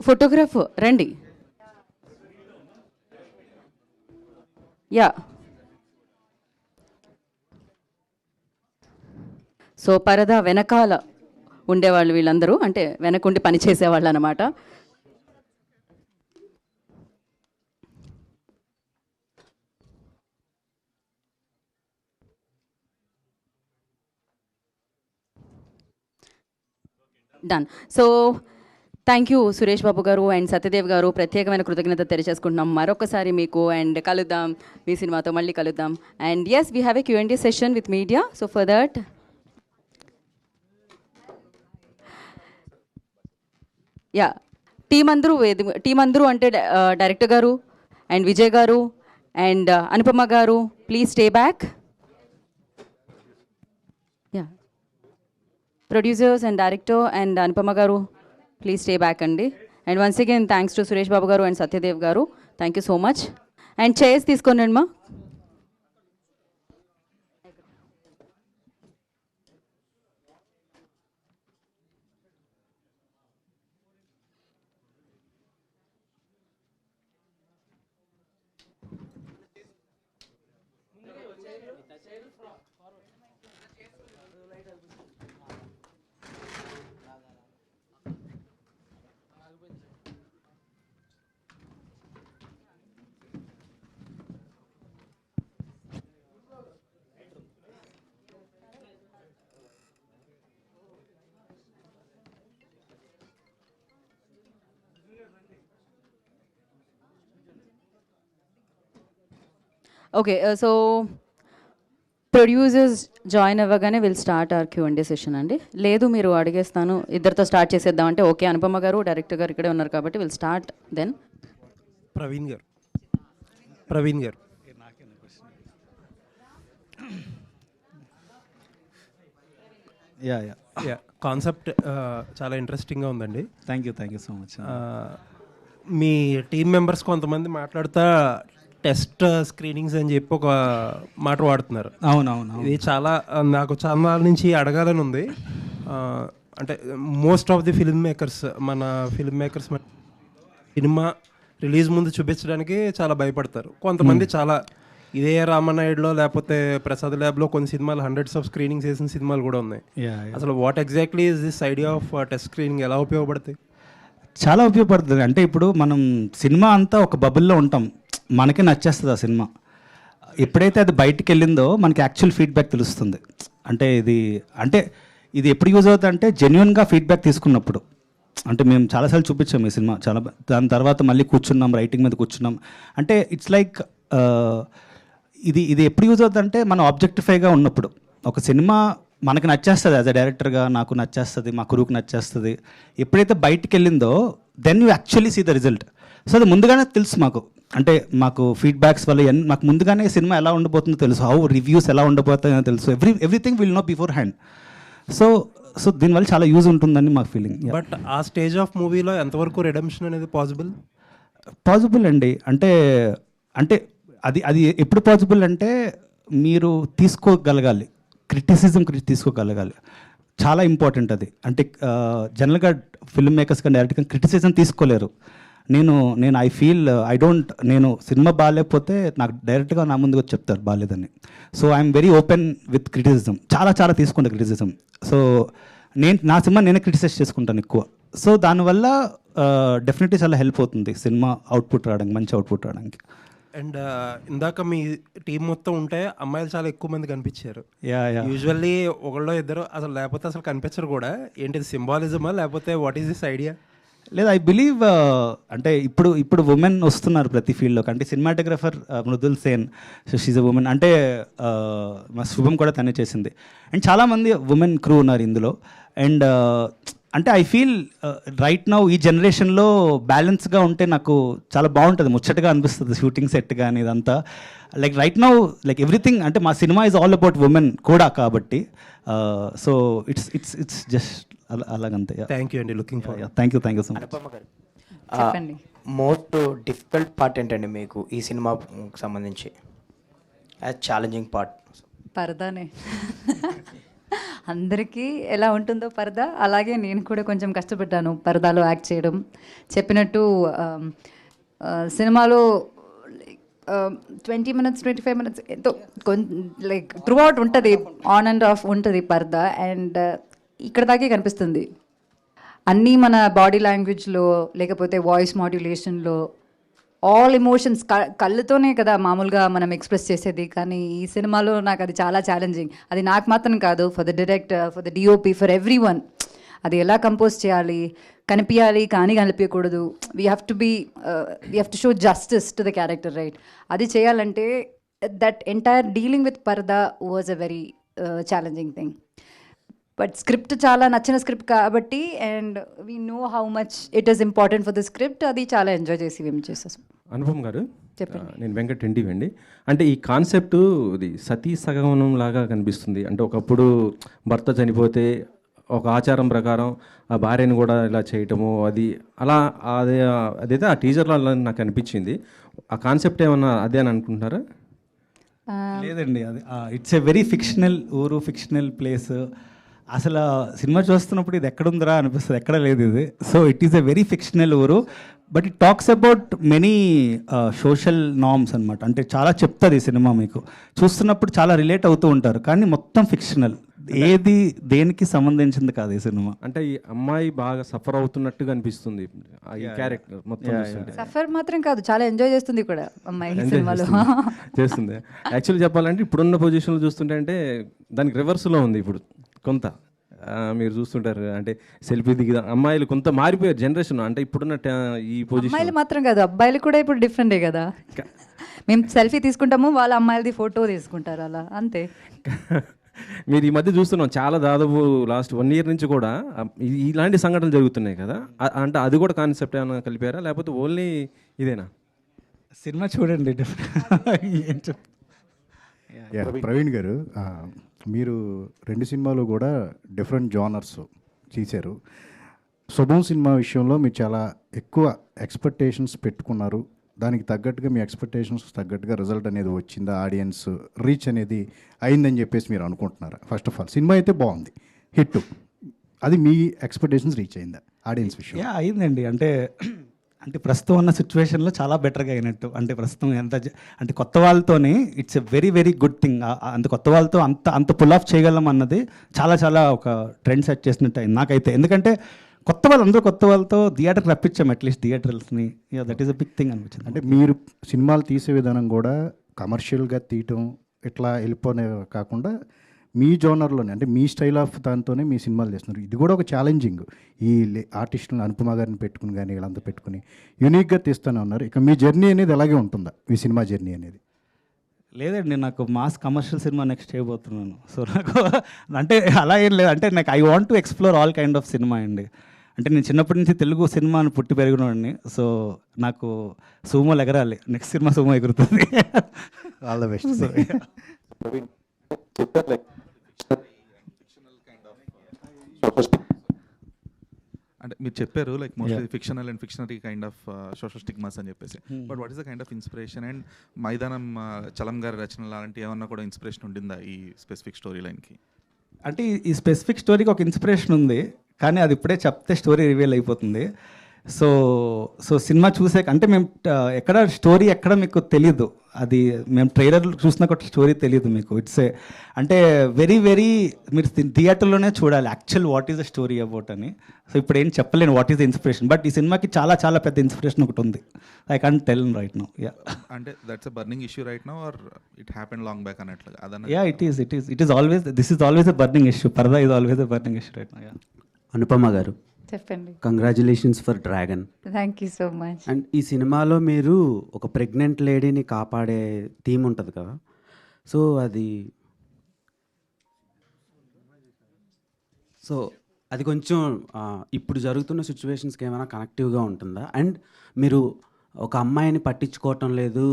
ఫోటోగ్రాఫ్ రండి. యా, సో పరదా వెనకాల ఉండేవాళ్ళు వీళ్ళందరూ, అంటే వెనకుండి పని చేసేవాళ్ళు అనమాట. Done. So thank you Suresh Babu గారు అండ్ సత్యదేవ్ గారు, ప్రత్యేకమైన కృతజ్ఞత తెలియజేసుకుంటున్నాం మరొకసారి మీకు. అండ్ కలుద్దాం మీ సినిమాతో, మళ్ళీ కలుద్దాం. And yes, we have a Q&A session with media. So for that yeah, team అందరూ అంటే డైరెక్టర్ గారు అండ్ విజయ్ గారు and Anupama garu please stay back. Yeah, producers and director and Anupama garu please stay back అండి. And once again thanks to Suresh Babu గారు and Satyadev garu, thank you so much. And chairs తీసుకోండి అమ్మా. Okay so producers join అవ్వగానే will start our Q&A session అండి. లేదు మీరు అడిగేస్తాను ఇద్దరితో start చేసేద్దామంటే okay. Anupama గారు డైరెక్టర్ గారు ఇక్కడే ఉన్నారు కాబట్టి విల్ స్టార్ట్ దెన్. ప్రవీణ్ గారు యా కాన్సెప్ట్ చాలా ఇంట్రెస్టింగ్గా ఉందండి. Thank you so much. Me team members కొంతమంది మాట్లాడుతా టెస్ట్ స్క్రీనింగ్స్ అని చెప్పి ఒక మాట వాడుతున్నారు. అవునవును. ఇది చాలా నాకు చాలా నుంచి అడగాలని ఉంది. అంటే most of the film makers cinema release ముందు చూపించడానికి చాలా భయపడతారు. కొంతమంది చాలా ఇదే రామనాయుడులో లేకపోతే ప్రసాద్ ల్యాబ్లో కొన్ని సినిమాలు హండ్రెడ్స్ ఆఫ్ స్క్రీనింగ్స్ వేసిన సినిమాలు కూడా ఉన్నాయి. అసలు what exactly is this idea of test screening, ఎలా ఉపయోగపడతాయి? చాలా ఉపయోగపడుతుంది. అంటే ఇప్పుడు మనం సినిమా అంతా ఒక బబుల్లో ఉంటాం, మనకి నచ్చేస్తుంది ఆ సినిమా. ఎప్పుడైతే అది బయటికి వెళ్ళిందో మనకి యాక్చువల్ ఫీడ్బ్యాక్ తెలుస్తుంది. అంటే ఇది ఎప్పుడు యూజ్ అవుతుంది అంటే జెన్యున్గా ఫీడ్బ్యాక్ తీసుకున్నప్పుడు. అంటే మేము చాలాసార్లు చూపించాం ఈ సినిమా, దాని తర్వాత మళ్ళీ కూర్చున్నాం, రైటింగ్ మీద కూర్చున్నాం. అంటే ఇట్స్ లైక్ ఇది ఎప్పుడు యూజ్ అవుతుంది అంటే మనం ఆబ్జెక్టిఫైగా ఉన్నప్పుడు. ఒక సినిమా మనకు నచ్చేస్తుంది, యాజ్ అ డైరెక్టర్గా నాకు నచ్చేస్తుంది, మా కురుకు నచ్చేస్తుంది. ఎప్పుడైతే బయటికి వెళ్ళిందో then you actually see the result. So అది ముందుగానే తెలుసు మాకు. అంటే మాకు ఫీడ్బ్యాక్స్ వల్ల మాకు ముందుగానే సినిమా ఎలా ఉండబోతుందో తెలుసు, హౌ రివ్యూస్ ఎలా ఉండబోతాయో తెలుసు. Everything will know before hand. So దీనివల్ల చాలా యూజ్ ఉంటుందని మాకు ఫీలింగ్. బట్ ఆ స్టేజ్ ఆఫ్ మూవీలో ఎంతవరకు రిడెంప్షన్ అనేది పాసిబుల్ అండి. అంటే అది ఎప్పుడు పాసిబుల్ అంటే మీరు తీసుకోగలగాలి, క్రిటిసిజం తీసుకోగలగాలి. చాలా ఇంపార్టెంట్ అది. అంటే జనరల్గా ఫిల్మ్ మేకర్స్ కానీ డైరెక్ట్గా క్రిటిసిజం తీసుకోలేరు. నేను ఐ ఫీల్ నేను సినిమా బాగాలేకపోతే నాకు డైరెక్ట్గా నా ముందుకు వచ్చి చెప్తారు బాగాలేదని. So I'm very open with criticism. చాలా తీసుకుంటా క్రిటిసిజం. సో నా సినిమా నేనే క్రిటిసైజ్ చేసుకుంటాను ఎక్కువ. సో దానివల్ల డెఫినెట్లీ చాలా హెల్ప్ అవుతుంది సినిమా అవుట్పుట్ రావడానికి, మంచి అవుట్పుట్ రావడానికి. అండ్ ఇందాక మీ టీం మొత్తం ఉంటే అమ్మాయిలు చాలా ఎక్కువ మంది కనిపించారు. యా యూజువల్లీ ఒకళ్ళో ఇద్దరు అసలు, లేకపోతే అసలు కనిపించరు కూడా. ఏంటిది సింబాలిజమా లేకపోతే వాట్ ఈస్ దిస్ ఐడియా? లేదు, ఐ బిలీవ్ అంటే ఇప్పుడు ఉమెన్ వస్తున్నారు ప్రతి ఫీల్డ్లోకి. అంటే cinematographer Mridul Sen, she's a women. అంటే మా శుభం కూడా తనే చేసింది. అండ్ చాలామంది ఉమెన్ క్రూ ఉన్నారు ఇందులో. అండ్ అంటే ఐ ఫీల్ రైట్ నౌ ఈ జనరేషన్లో బ్యాలెన్స్గా ఉంటే నాకు చాలా బాగుంటుంది, ముచ్చటగా అనిపిస్తుంది షూటింగ్ సెట్ కానీ ఇదంతా. Like right now like everything, అంటే మా cinema is all about women కూడా కాబట్టి. సో ఇట్స్ జస్ట్ అలాగంతే. థ్యాంక్ యూ అండి. Looking for. Thank you so much. చెప్పండి. మోస్ట్ డిఫికల్ట్ పార్ట్ ఏంటండి మీకు ఈ సినిమాకి సంబంధించి, యాజ్ ఛాలెంజింగ్ పార్ట్? పరదానే. అందరికీ ఎలా ఉంటుందో పరదా, అలాగే నేను కూడా కొంచెం కష్టపడ్డాను పరదాలో యాక్ట్ చేయడం. చెప్పినట్టు సినిమాలో 20 minutes 25 minutes ఎంతో లైక్ త్రూ అవుట్ ఉంటుంది, ఆన్ అండ్ ఆఫ్ ఉంటుంది పరదా. అండ్ ఇక్కడ దాకే కనిపిస్తుంది అన్నీ మన బాడీ లాంగ్వేజ్లో, లేకపోతే వాయిస్ మాడ్యులేషన్లో, ఆల్ ఎమోషన్స్ కళ్ళతోనే కదా మామూలుగా మనం ఎక్స్ప్రెస్ చేసేది. కానీ ఈ సినిమాలో నాకు అది చాలా ఛాలెంజింగ్. అది నాకు మాత్రం కాదు, for the director, for the DOP, for everyone. అది ఎలా కంపోజ్ చేయాలి, కనిపించాలి కానీ కనిపించకూడదు. We have to show justice to the character, right? అది చేయాలంటే దట్ ఎంటైర్ డీలింగ్ విత్ పరదా was a very challenging thing. But script చాలా నచ్చిన స్క్రిప్ట్ కాబట్టి, and we know how much it is important for the script. అది చాలా enjoy చేసి మేము చేస్తాం. అనుపమ్ గారు, చెప్పండి. నేను వెంకట్ ఎన్టీవీ అండి. అంటే ఈ కాన్సెప్ట్ ఇది సతీ సగమనం లాగా కనిపిస్తుంది. అంటే ఒకప్పుడు భర్త చనిపోతే ఒక ఆచారం ప్రకారం ఆ భార్యను కూడా ఇలా చేయటము, అది అలా అదైతే ఆ టీజర్లో అలా నాకు అనిపించింది. ఆ కాన్సెప్ట్ ఏమన్నా అదే అని అనుకుంటున్నారా? లేదండి, అది ఇట్స్ ఎ వెరీ ఫిక్షనల్ ఊరు, ఫిక్షనల్ ప్లేస్. అసలు సినిమా చూస్తున్నప్పుడు ఇది ఎక్కడుందిరా అనిపిస్తుంది, ఎక్కడ లేదు ఇది. So it is a very fictional ఊరు, but it talks about many social norms అనమాట. అంటే చాలా చెప్తుంది ఈ సినిమా, మీకు చూస్తున్నప్పుడు చాలా రిలేట్ అవుతూ ఉంటారు. కానీ మొత్తం ఫిక్షనల్, ఏది దేనికి సంబంధించింది కాదు ఈ సినిమా. అంటే ఈ అమ్మాయి బాగా సఫర్ అవుతున్నట్టుగా అనిపిస్తుంది ఈ క్యారెక్టర్ మొత్తం. సఫర్ మాత్రం కాదు, చాలా ఎంజాయ్ చేస్తుంది కూడా అమ్మాయి సినిమాలో. చేస్తుంది. యాక్చువల్లీ చెప్పాలంటే ఇప్పుడున్న పొజిషన్లో చూస్తుంటే అంటే దానికి రివర్స్లో ఉంది ఇప్పుడు కొంత. మీరు చూస్తుంటారు అంటే సెల్ఫీ దిగిన అమ్మాయిలు కొంత మారిపోయారు జనరేషన్. అంటే ఇప్పుడున్న ఈ పొజిషన్ అమ్మాయిలు మాత్రం కాదు, అబ్బాయిలు కూడా ఇప్పుడు డిఫరెంటే కదా. మేము సెల్ఫీ తీసుకుంటాము, వాళ్ళ అమ్మాయిలది ఫోటో తీసుకుంటారు, అలా అంతే. మీరు ఈ మధ్య చూస్తున్నాం చాలా దాదాపు లాస్ట్ 1 year నుంచి కూడా ఇలాంటి సంఘటనలు జరుగుతున్నాయి కదా, అంటే అది కూడా కాన్సెప్ట్ ఏమైనా కలిపారా లేకపోతే ఓన్లీ ఇదేనా? సినిమా చూడండి. ప్రవీణ్ గారు, మీరు 2 సినిమాలు కూడా డిఫరెంట్ జానర్స్ చేశారు. శుభం సినిమా విషయంలో మీరు చాలా ఎక్కువ ఎక్స్పెక్టేషన్స్ పెట్టుకున్నారు. దానికి తగ్గట్టుగా మీ ఎక్స్పెక్టేషన్స్ తగ్గట్టుగా రిజల్ట్ అనేది వచ్చిందా, ఆడియన్స్ రీచ్ అనేది అయిందని చెప్పేసి మీరు అనుకుంటున్నారా? ఫస్ట్ ఆఫ్ ఆల్ సినిమా అయితే బాగుంది, హిట్, అది మీ ఎక్స్పెక్టేషన్స్ రీచ్ అయిందా ఆడియన్స్ విషయం? అయిందండి. అంటే ప్రస్తుతం ఉన్న సిచ్యువేషన్లో చాలా బెటర్గా అయినట్టు. అంటే ప్రస్తుతం అంటే కొత్త వాళ్ళతోనే it's a very very good thing. అంత కొత్త వాళ్ళతో అంత పుల్ ఆఫ్ చేయగలం అన్నది చాలా ఒక ట్రెండ్ సెట్ చేసినట్టు అయింది నాకైతే. ఎందుకంటే అందరూ కొత్త వాళ్ళతో థియేటర్కి రప్పించాం, అట్లీస్ట్ థియేటర్స్ని. That is a big thing అనిపించింది. అంటే మీరు సినిమాలు తీసే విధానం కూడా కమర్షియల్గా తీయటం ఇట్లా వెళ్ళిపోనే కాకుండా మీ జోనర్లోనే, అంటే మీ స్టైల్ ఆఫ్ దాంతోనే మీ సినిమాలు చేస్తున్నారు. ఇది కూడా ఒక ఛాలెంజింగ్. ఈ ఆర్టిస్టులను అనుపమ గారిని పెట్టుకుని కానీ వీళ్ళంతా పెట్టుకుని యూనిక్గా తీస్తూనే ఉన్నారు. ఇక మీ జర్నీ అనేది అలాగే ఉంటుందా, మీ సినిమా జర్నీ అనేది? లేదండి, నాకు మాస్ కమర్షియల్ సినిమా నెక్స్ట్ చేయబోతున్నాను. సో నాకు అంటే అలా ఏం లేదు. అంటే నాకు I want to explore all kind of cinema అండి. అంటే నేను చిన్నప్పటి నుంచి తెలుగు సినిమాను పుట్టి పెరిగినవాడిని. సో నాకు సుమోలు ఎగరాలి. నెక్స్ట్ సినిమా సుమో ఎగురుతుంది. All the best. అంటే మీరు చెప్పారు like mostly fictional and fictionary kind of social stigmas అని చెప్పేసి, but what is the kind of inspiration and Maidanam Chalam గారి రచనలు అలాంటి ఏమన్నా కూడా ఇన్స్పిరేషన్ ఉండిందా ఈ స్పెసిఫిక్ స్టోరీ లైన్కి? అంటే ఈ స్పెసిఫిక్ స్టోరీకి ఒక ఇన్స్పిరేషన్ ఉంది, కానీ అది ఇప్పుడే చెప్తే స్టోరీ రివీల్ అయిపోతుంది. సో సినిమా చూసాక, అంటే మేము స్టోరీ ఎక్కడ మీకు తెలీదు, అది మేము ట్రైలర్ చూసిన ఒక స్టోరీ తెలియదు మీకు. ఇట్స్ అంటే వెరీ మీరు థియేటర్లోనే చూడాలి actual what is the story about అని. సో ఇప్పుడు ఏం చెప్పలేను what is the inspiration, but ఈ సినిమాకి చాలా పెద్ద ఇన్స్పిరేషన్ ఒకటి ఉంది. I can't tell right now. అంటే that's a burning issue right now or it happened long back అన్నట్లుగా? అదన్నా it is always, this is always a burning issue. పరదా is always a burning issue right now. Anupama garu, చెప్పండి. Congratulations for Dragon. Thank you so much. And ఈ సినిమాలో మీరు ఒక pregnant లేడీని కాపాడే థీమ్ ఉంటుంది కదా, సో అది కొంచెం ఇప్పుడు జరుగుతున్న సిచ్యువేషన్స్కి ఏమైనా కనెక్టివ్గా ఉంటుందా? అండ్ మీరు ఒక అమ్మాయిని పట్టించుకోవటం లేదు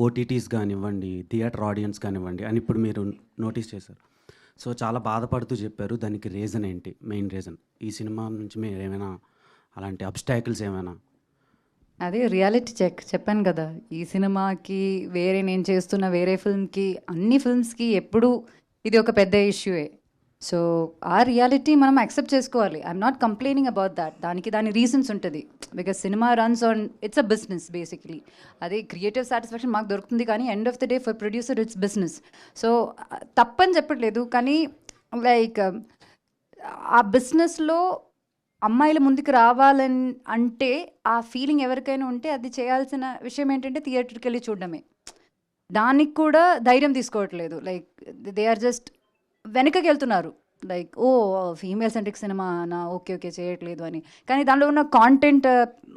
ఓటీటీస్ కానివ్వండి, థియేటర్ ఆడియన్స్ కానివ్వండి అని ఇప్పుడు మీరు నోటీస్ చేశారు. సో చాలా బాధపడుతూ చెప్పారు, దానికి రీజన్ ఏంటి, మెయిన్ రీజన్? ఈ సినిమా నుంచి మీరు ఏమైనా అలాంటి అబ్స్టాకిల్స్ ఏమైనా? అదే రియాలిటీ చెక్ చెప్పాను కదా, ఈ సినిమాకి నేను చేస్తున్న వేరే ఫిల్మ్కి, అన్ని ఫిల్మ్స్కి ఎప్పుడు ఇది ఒక పెద్ద ఇష్యూయే. సో ఆ రియాలిటీ మనం యాక్సెప్ట్ చేసుకోవాలి. I'm not complaining about that. దాని రీజన్స్ ఉంటుంది. Because cinema runs on, it's a business basically. అదే క్రియేటివ్ సాటిస్ఫాక్షన్ మాకు దొరుకుతుంది, కానీ end of the day for producer it's business. So తప్పని చెప్పట్లేదు, కానీ లైక్ ఆ బిజినెస్లో అమ్మాయిలు ముందుకు రావాలని అంటే ఆ ఫీలింగ్ ఎవరికైనా ఉంటే అది చేయాల్సిన విషయం ఏంటంటే థియేటర్కి వెళ్ళి చూడడమే. దానికి కూడా ధైర్యం తీసుకోవట్లేదు. లైక్ దే ఆర్ జస్ట్ వెనకకి వెళ్తున్నారు. లైక్ ఫీమేల్ సెంట్రిక్ సినిమా నా ఓకే చేయట్లేదు అని. కానీ దానిలో ఉన్న కాంటెంట్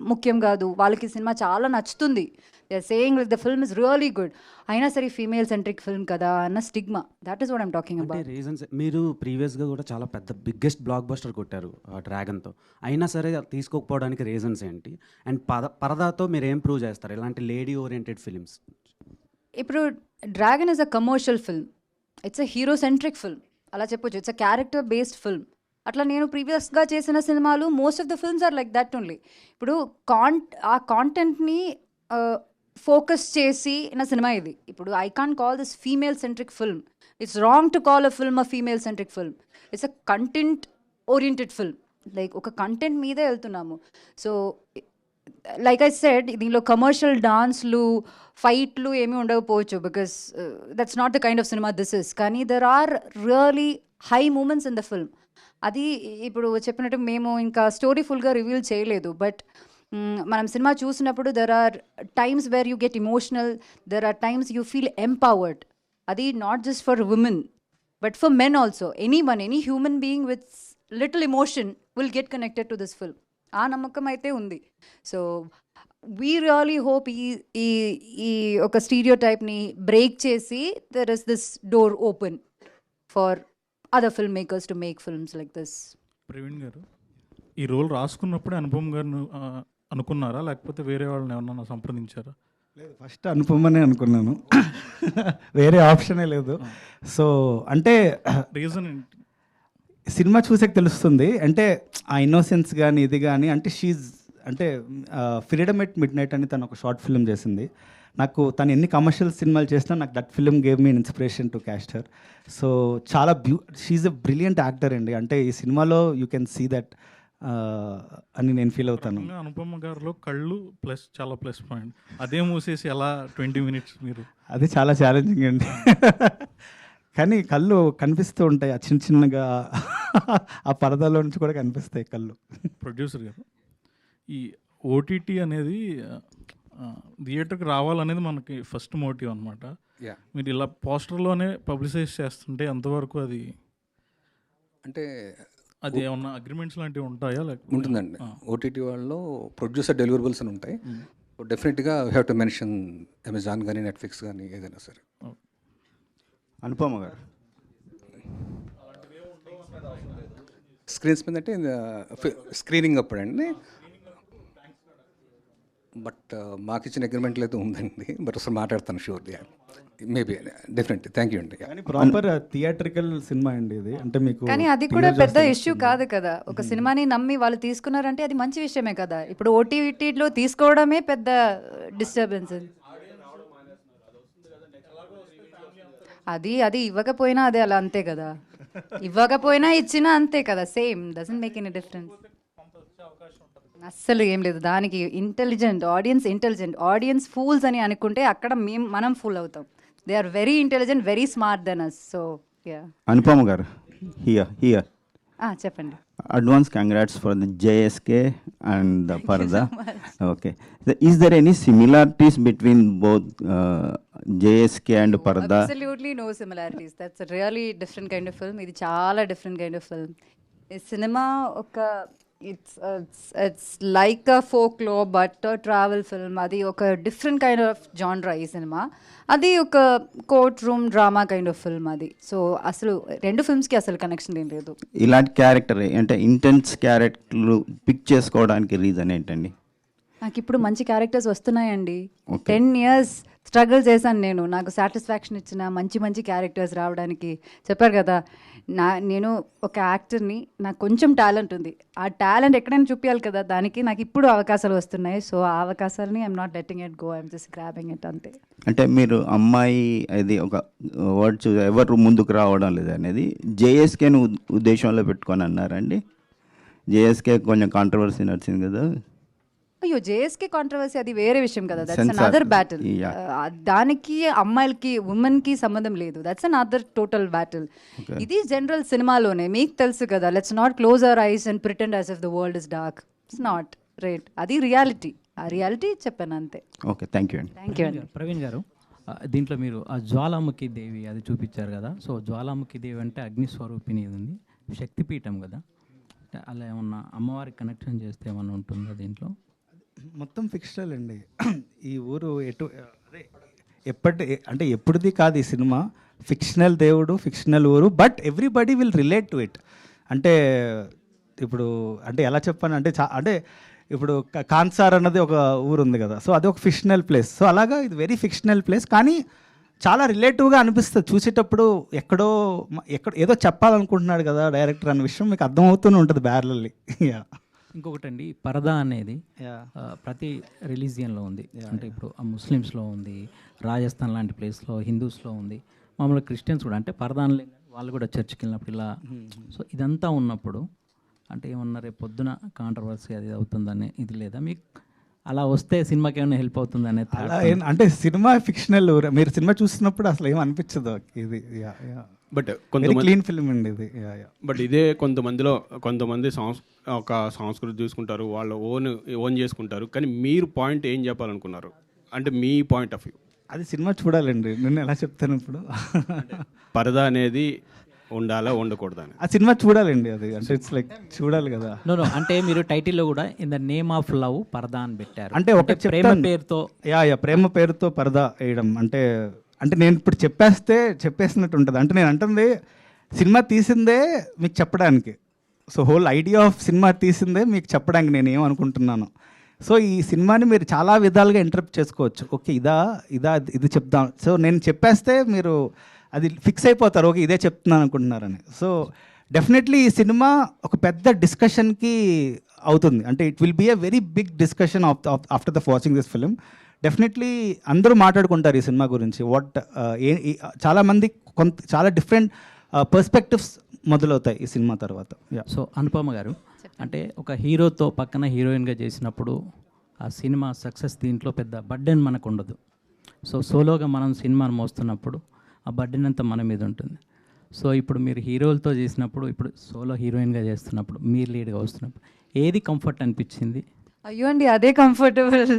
ముఖ్యం కాదు. వాళ్ళకి సినిమా చాలా నచ్చుతుంది. They are saying like the film is really good, అయినా సరే ఫీమేల్ సెంట్రిక్ ఫిల్మ్ కదా అన్న stigma. That is what I'm talking about. Reasons మీరు ప్రీవియస్గా కూడా చాలా పెద్ద బిగ్గెస్ట్ బ్లాక్ బస్టర్ కొట్టారు డ్రాగన్తో, అయినా సరే తీసుకోకపోవడానికి రీజన్స్ ఏంటి? అండ్ పరదాతో మీరు ఏం ప్రూవ్ చేస్తారు ఇలాంటి లేడీ ఓరియంటెడ్ ఫిల్మ్స్? ఇప్పుడు Dragon is a commercial film, it's a hero centric film అలా చెప్పొచ్చు. It's a character based film. అట్లా నేను ప్రీవియస్గా చేసిన సినిమాలు most of the films are like that only. ఇప్పుడు ఆ కాంటెంట్ని ఫోకస్ చేసి నా సినిమా ఇది. ఇప్పుడు I can't call this female centric film. It's wrong to call a film a female centric film. It's a content oriented film. Like ఒక content మీదే వెళ్తున్నాము. సో లైక్ ఐ సెడ్, దీనిలో కమర్షియల్ డాన్స్లు ఫైట్లు ఏమీ ఉండకపోవచ్చు, because that's not the kind of cinema this is. కానీ there are really high moments in the film. అది ఇప్పుడు చెప్పినట్టు మేము ఇంకా స్టోరీ ఫుల్గా రివీల్ చేయలేదు, బట్ మనం సినిమా చూసినప్పుడు there are times where you get emotional, there are times you feel empowered. అది not just for women but for men also. Any human being with little emotion will get connected to this film. ఆ నమ్మకం అయితే ఉంది. So we really hope ఈ ఒక stereo టైప్ని break చేసి there is this door open for other film makers to make films like this. Praveen గారు, ఈ role రాసుకున్నప్పుడే Anupam గారిని అనుకున్నారా, లేకపోతే వేరే వాళ్ళని ఏమన్నా సంప్రదించారా? లేదు, ఫస్ట్ అనుపమనే అనుకున్నాను. వేరే ఆప్షనే లేదు. సో అంటే రీజన్ ఏంటి? సినిమా చూసాక తెలుస్తుంది. అంటే ఆ ఇన్నోసెన్స్ కానీ ఇది కానీ, అంటే అంటే ఫ్రీడమ్ ఎట్ మిడ్ నైట్ అని తను ఒక షార్ట్ ఫిల్మ్ చేసింది. నాకు తను ఎన్ని కమర్షియల్ సినిమాలు చేసినా నాకు that film gave me inspiration to caste her. So చాలా షీఈ్ ఎ బ్రిలియంట్ యాక్టర్ అండి. అంటే ఈ సినిమాలో యూ కెన్ సీ దట్ అని నేను ఫీల్ అవుతాను. అనుపమ గారిలో కళ్ళు ప్లస్ చాలా ప్లస్ పాయింట్. అదే మూసేసి ఎలా 20 minutes మీరు? అది చాలా ఛాలెంజింగ్ అండి. కానీ కళ్ళు కనిపిస్తూ ఉంటాయి, ఆ చిన్న చిన్నగా ఆ పరదాలో నుంచి కూడా కనిపిస్తాయి కళ్ళు. ప్రొడ్యూసర్ గారు, ఈ ఓటీటీ అనేది థియేటర్కి రావాలనేది మనకి ఫస్ట్ మోటివ్ అనమాట. మీరు ఇలా పోస్టర్లోనే పబ్లిసైజ్ చేస్తుంటే ఎంతవరకు అది, అంటే అది ఏమన్నా అగ్రిమెంట్స్ లాంటివి ఉంటాయా? ఉంటుందండి. ఓటీటీ వాళ్ళలో ప్రొడ్యూసర్ డెలివరబుల్స్ అని ఉంటాయి. డెఫినెట్గా we have to mention Amazon కానీ నెట్ఫ్లిక్స్ కానీ ఏదైనా సరే. అనుపమ గారు, స్క్రీన్స్ మీద అంటే స్క్రీనింగ్ అప్పుడండి. బట్ మాకు ఇచ్చిన అగ్రిమెంట్లు అయితే ఉందండి. బట్ అసలు మాట్లాడతాను sure, maybe definitely. Thank you అండి. ప్రాపర్ థియేట్రికల్ సినిమా అండి ఇది. అంటే మీకు కానీ అది కూడా పెద్ద ఇష్యూ కాదు కదా. ఒక సినిమాని నమ్మి వాళ్ళు తీసుకున్నారంటే అది మంచి విషయమే కదా. ఇప్పుడు ఓటీటీలో తీసుకోవడమే పెద్ద డిస్టర్బెన్స్. అది ఇవ్వకపోయినా అదే అలా అంతే కదా. ఇవ్వకపోయినా ఇచ్చినా అంతే కదా. Same, doesn't make any difference. అస్సలు ఏం లేదు దానికి. ఆడియన్స్ ఫూల్స్ అని అనుకుంటే అక్కడ మనం ఫూల్ అవుతాం. They are very intelligent, very smart then us. So yeah. Anupama garu, here చెప్పండి. Advance congrats for the JSK and the Paradha. Okay, is there any similarities between both JSK and Paradha? Absolutely no similarities. That's a really different kind of film. ఇది చాలా different kind of film. ఈ cinema ఒక it's like a folklore but a travel film. అది ఒక different kind of జానరా ఈ cinema. అది ఒక court room drama kind of film అది. సో అసలు రెండు ఫిల్మ్స్కి అసలు కనెక్షన్ ఏం లేదు. ఇలాంటి క్యారెక్టర్ అంటే ఇంటెన్స్ క్యారెక్టర్లు పిక్ చేసుకోవడానికి రీజన్ ఏంటండి? నాకు ఇప్పుడు మంచి క్యారెక్టర్స్ వస్తున్నాయండి. 10 years స్ట్రగుల్ చేశాను నేను. నాకు సాటిస్ఫాక్షన్ ఇచ్చిన మంచి క్యారెక్టర్స్ రావడానికి. చెప్పారు కదా, నేను ఒక యాక్టర్ని, నాకు కొంచెం టాలెంట్ ఉంది. ఆ టాలెంట్ ఎక్కడైనా చూపించాలి కదా, దానికి నాకు ఇప్పుడు అవకాశాలు వస్తున్నాయి. సో ఆ అవకాశాలని I'm not letting it go, I'm just grabbing it అంతే. అంటే మీరు అమ్మాయి అది ఒక వర్డ్ ఎవరు ముందుకు రావడం లేదు అనేది జేఎస్కేని ఉద్దేశంలో పెట్టుకొని అన్నారండి? జేఎస్కే కొంచెం కాంట్రవర్సీ నడిచింది కదా. అయ్యో, జేఎస్కే కాంట్రవర్సీ అది వేరే విషయం కదా. That's another battle. దానికి అమ్మాయిలకి ఉమెన్కి సంబంధం లేదు. That's another total battle. ఇది జనరల్ సినిమాలోనే మీకు తెలుసు కదా. Let's not close our eyes and pretend as if the world is dark. It's not right. అది రియాలిటీ. ఆ రియాలిటీ చెప్పాను అంతే. ఓకే, థ్యాంక్ యూ అండి. థ్యాంక్ యూ అండి. ప్రవీణ్ గారు, దీంట్లో మీరు ఆ జ్వాలాముఖి దేవి అది చూపించారు కదా. సో జ్వాలాముఖి దేవి అంటే అగ్నిస్వరూపిణి ఉంది, శక్తిపీఠం కదా. అలా ఏమన్నా అమ్మవారికి కనెక్షన్ చేస్తే ఏమన్నా ఉంటుందా దీంట్లో? మొత్తం ఫిక్షనల్ అండి. ఈ ఊరు అదే అంటే ఎప్పుడుది కాదు ఈ సినిమా. ఫిక్షనల్ దేవుడు, ఫిక్షనల్ ఊరు, but everybody will relate to it. అంటే ఇప్పుడు అంటే ఎలా చెప్పాను అంటే అంటే ఇప్పుడు కాన్సార్ అన్నది ఒక ఊరు ఉంది కదా. సో అది ఒక ఫిక్షనల్ ప్లేస్. సో అలాగా ఇది వెరీ ఫిక్షనల్ ప్లేస్, కానీ చాలా రిలేటివ్గా అనిపిస్తుంది చూసేటప్పుడు. ఎక్కడో ఏదో చెప్పాలనుకుంటున్నాడు కదా డైరెక్టర్ అన్న విషయం మీకు అర్థమవుతూనే ఉంటుంది బ్యారలల్లీ. ఇంకొకటండి, పరదా అనేది ప్రతి రిలీజియన్లో ఉంది. అంటే ఇప్పుడు ముస్లిమ్స్లో ఉంది, రాజస్థాన్ లాంటి ప్లేస్లో, హిందూస్లో ఉంది, మామూలుగా క్రిస్టియన్స్ కూడా. అంటే పరదా వాళ్ళు కూడా చర్చ్కి వెళ్ళినప్పుడు ఇలా. సో ఇదంతా ఉన్నప్పుడు అంటే ఏమన్నా రేపు పొద్దున కాంట్రవర్సీ అది అవుతుందని ఇది లేదా మీకు? అలా వస్తే సినిమాకి ఏమైనా హెల్ప్ అవుతుంది అనేది? అంటే సినిమా ఫిక్షనల్, మీరు సినిమా చూస్తున్నప్పుడు అసలు ఏం అనిపించదు ఇది. బట్ కొంతమంది క్లీన్ ఫిల్మ్ అండి ఇది. బట్ ఇదే కొంతమంది ఒక సంస్కృతి చూసుకుంటారు, వాళ్ళు ఓన్ చేసుకుంటారు. కానీ మీరు పాయింట్ ఏం చెప్పాలనుకున్నారు అంటే మీ పాయింట్ ఆఫ్ వ్యూ? అది సినిమా చూడాలండి. నేను ఎలా చెప్తాను ఇప్పుడు? పరదా అనేది ఉండాలా ఉండకూడదా అని. ఆ సినిమా చూడాలండి, అది అంటే ఇట్స్ లైక్ చూడాలి కదా. నో అంటే మీరు టైటిల్లో కూడా in the name of love పరదా అని పెట్టారు. అంటే ఒక ప్రేమ పేరుతో ప్రేమ పేరుతో పరదా వేయడం అంటే నేను ఇప్పుడు చెప్పేసినట్టు ఉంటుంది. అంటే నేను అంటుంది సినిమా తీసిందే మీకు చెప్పడానికి. So whole idea of cinema తీసిందే మీకు చెప్పడానికి నేను ఏమనుకుంటున్నాను. సో ఈ సినిమాని మీరు చాలా విధాలుగా ఇంటరప్ట్ చేసుకోవచ్చు. ఓకే ఇది చెప్దాం. సో నేను చెప్పేస్తే మీరు అది ఫిక్స్ అయిపోతారు, ఓకే ఇదే చెప్తున్నాను అనుకుంటున్నారని. సో డెఫినెట్లీ ఈ సినిమా ఒక పెద్ద డిస్కషన్కి అవుతుంది. అంటే it will be a very big discussion after the watching this film. Definitely అందరూ మాట్లాడుకుంటారు ఈ సినిమా గురించి. చాలామంది చాలా డిఫరెంట్ పర్స్పెక్టివ్స్ మొదలవుతాయి ఈ సినిమా తర్వాత. సో అనుపమ గారు, అంటే ఒక హీరోతో పక్కన హీరోయిన్గా చేసినప్పుడు ఆ సినిమా సక్సెస్ దీంట్లో పెద్ద బర్డెన్ మనకు ఉండదు. సో సోలోగా మనం సినిమాను మోస్తున్నప్పుడు ఆ బర్డెన్ అంతా మన మీద ఉంటుంది. సో ఇప్పుడు మీరు హీరోలతో చేసినప్పుడు, ఇప్పుడు సోలో హీరోయిన్గా చేస్తున్నప్పుడు, మీరు లీడ్గా వస్తున్నప్పుడు ఏది కంఫర్ట్ అనిపించింది? అయ్యో అండి, అదే కంఫర్టబుల్.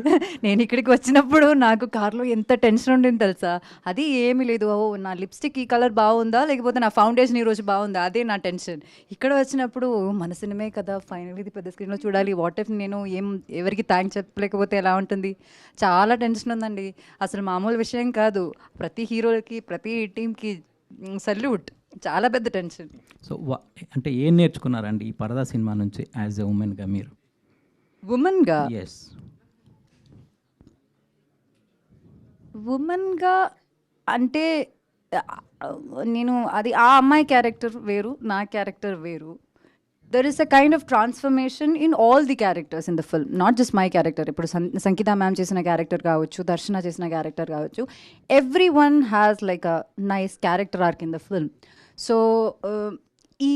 నేను ఇక్కడికి వచ్చినప్పుడు నాకు కార్లో ఎంత టెన్షన్ ఉండింది తెలుసా. అది ఏమీ లేదు, ఓ నా లిప్స్టిక్ ఈ కలర్ బాగుందా లేకపోతే నా ఫౌండేషన్ ఈరోజు బాగుందా, అదే నా టెన్షన్. ఇక్కడ వచ్చినప్పుడు మన సినిమే కదా, ఫైనల్ ఇది పెద్ద స్క్రీన్లో చూడాలి, వాట్ ఇఫ్ నేను ఎవరికి థ్యాంక్స్ చెప్పలేకపోతే ఎలా ఉంటుంది, చాలా టెన్షన్ ఉందండి. అసలు మామూలు విషయం కాదు. ప్రతి హీరోలకి ప్రతి టీంకి సల్యూట్, చాలా పెద్ద టెన్షన్. సో అంటే ఏం నేర్చుకున్నారండి ఈ పరదా సినిమా నుంచి యాజ్ ఎ ఉమెన్గా మీరు? ఉమెన్గా ఎస్, ఉమెన్గా అంటే నేను అది ఆ అమ్మాయి క్యారెక్టర్ వేరు, నా క్యారెక్టర్ వేరు. There is a kind of transformation in all the characters in the film, not just my character. ఇప్పుడు సంగీత మ్యామ్ చేసిన క్యారెక్టర్ కావచ్చు, దర్శన చేసిన క్యారెక్టర్ కావచ్చు, every one has like a nice character arc in the film. So ఈ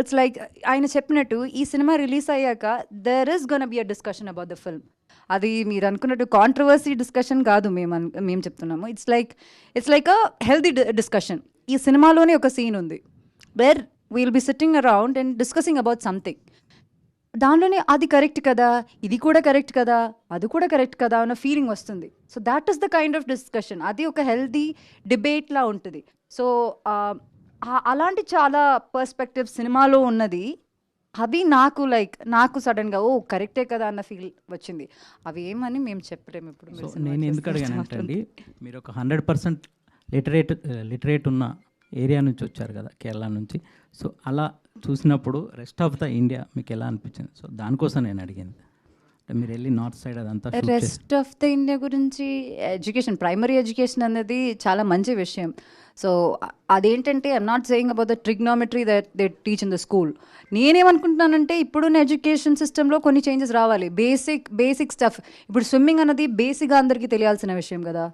it's like ఆయన చెప్పినట్టు ఈ సినిమా రిలీజ్ అయ్యాక there is gonna be a discussion about the film. అది మీరు అనుకున్నట్టు కాంట్రవర్సీ డిస్కషన్ కాదు మేము చెప్తున్నాము. It's like a healthy discussion. ఈ సినిమాలోనే ఒక సీన్ ఉంది where we'll be sitting around and discussing about something. దానిలోనే అది కరెక్ట్ కదా, ఇది కూడా కరెక్ట్ కదా, అది కూడా కరెక్ట్ కదా అన్న ఫీలింగ్ వస్తుంది. So that is the kind of discussion. అది ఒక హెల్దీ డిబేట్లా ఉంటుంది. సో అలాంటి చాలా పర్స్పెక్టివ్ సినిమాలో ఉన్నది. అవి నాకు సడన్గా ఓ కరెక్టే కదా అన్న ఫీల్ వచ్చింది. అవి ఏమని మేము చెప్పలేము ఇప్పుడు. సో నేను ఎందుకు అడిగానంటే అండి, మీరు ఒక 100% లిటరేట్ ఉన్న ఏరియా నుంచి వచ్చారు కదా, కేరళ నుంచి. సో అలా చూసినప్పుడు రెస్ట్ ఆఫ్ ద ఇండియా మీకు ఎలా అనిపించింది? సో దానికోసం నేను అడిగింది. అంటే మీరు వెళ్ళి నార్త్ సైడ్ అదంతా రెస్ట్ ఆఫ్ ద ఇండియా గురించి ఎడ్యుకేషన్, ప్రైమరీ ఎడ్యుకేషన్ అనేది చాలా మంచి విషయం. సో అదేంటంటే I'm not saying about the trigonometry that they teach in the school. నేనేమనుకుంటున్నానంటే ఇప్పుడున్న ఎడ్యుకేషన్ సిస్టంలో కొన్ని చేంజెస్ రావాలి. Basic stuff. ఇప్పుడు స్విమ్మింగ్ అన్నది బేసిక్గా అందరికీ తెలియాల్సిన విషయం కదా,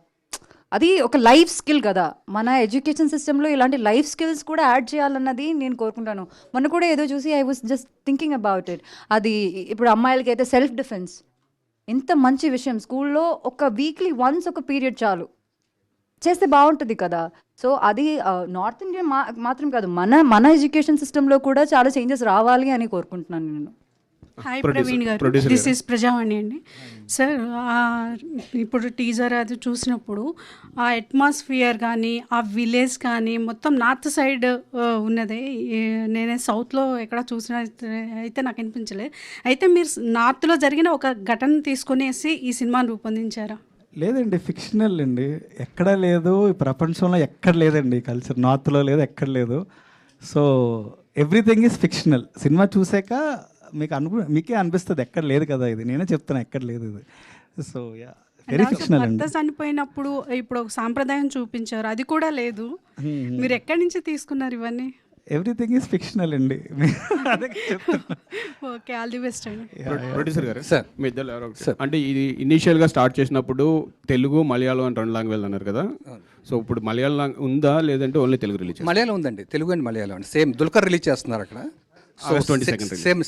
అది ఒక లైఫ్ స్కిల్ కదా. మన ఎడ్యుకేషన్ సిస్టంలో ఇలాంటి లైఫ్ స్కిల్స్ కూడా యాడ్ చేయాలన్నది నేను కోరుకుంటాను. మొన్న కూడా ఏదో చూసి I was just thinking about it. అది ఇప్పుడు అమ్మాయిలకి అయితే సెల్ఫ్ డిఫెన్స్ ఎంత మంచి విషయం. స్కూల్లో ఒక వీక్లీ వన్స్ ఒక పీరియడ్ చాలు చేస్తే బాగుంటుంది కదా. సో అది నార్త్ ఇండియా మాత్రం కాదు, మన ఎడ్యుకేషన్ సిస్టంలో కూడా చాలా చేంజెస్ రావాలి అని కోరుకుంటున్నాను నేను. హాయ్ ప్రవీణ్ గారు, దిస్ ఈస్ ప్రజావాణి అండి. సార్ ఇప్పుడు టీజర్ అది చూసినప్పుడు ఆ అట్మాస్ఫియర్ కానీ ఆ విలేజ్ కానీ మొత్తం నార్త్ సైడ్ ఉన్నదే. నేనే సౌత్లో ఎక్కడ చూసిన అయితే నాకు అనిపించలేదు. అయితే మీరు నార్త్లో జరిగిన ఒక ఘటన తీసుకునేసి ఈ సినిమాను రూపొందించారా? లేదండి, ఫిక్షనల్ అండి. ఎక్కడ లేదు, ఈ ప్రపంచంలో ఎక్కడ లేదండి కల్చర్. నార్త్లో లేదు, ఎక్కడ లేదు. So everything is fictional. Cinema చూసాక మీకే అనిపిస్తుంది ఎక్కడ లేదు కదా, ఇది నేనే చెప్తాను ఎక్కడ లేదు ఇది. సో యా, వెరీ ఫిక్షనల్ అండి. భర్త చనిపోయినప్పుడు ఇప్పుడు ఒక సాంప్రదాయం చూపించారు, అది కూడా లేదు. మీరు ఎక్కడి నుంచి తీసుకున్నారు ఇవన్నీ? ఎవ్రీథింగ్ ఈజ్ ఫిక్షనల్ అండి. ఓకే, ఆల్ ది బెస్ట్ అండి. ప్రొడ్యూసర్ గారు సార్, మీ ఇద్దరు ఎవరో అంటే ఇది ఇనీషియల్గా స్టార్ట్ చేసినప్పుడు తెలుగు మలయాళం అని 2 లాంగ్వేజ్ అన్నారు కదా. సో ఇప్పుడు మలయాళం ఉందా లేదంటే ఓన్లీ తెలుగు రిలీజ్? మలయాళం ఉందండి, తెలుగు అండ్ మలయాళం అండి. సేమ్ దుల్కర్ రిలీజ్ చేస్తున్నారు అక్కడ.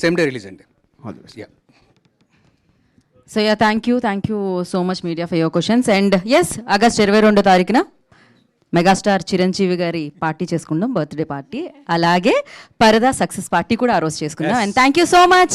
సేమ్ డే రిలీజ్ అండి. So yeah, thank you so much media for your questions. And yes, August 22వ తారీఖున మెగాస్టార్ చిరంజీవి గారి పార్టీ చేసుకుందాం, బర్త్డే పార్టీ. అలాగే పరదా సక్సెస్ పార్టీ కూడా ఆ రోజు చేసుకుందాం. And thank you so much.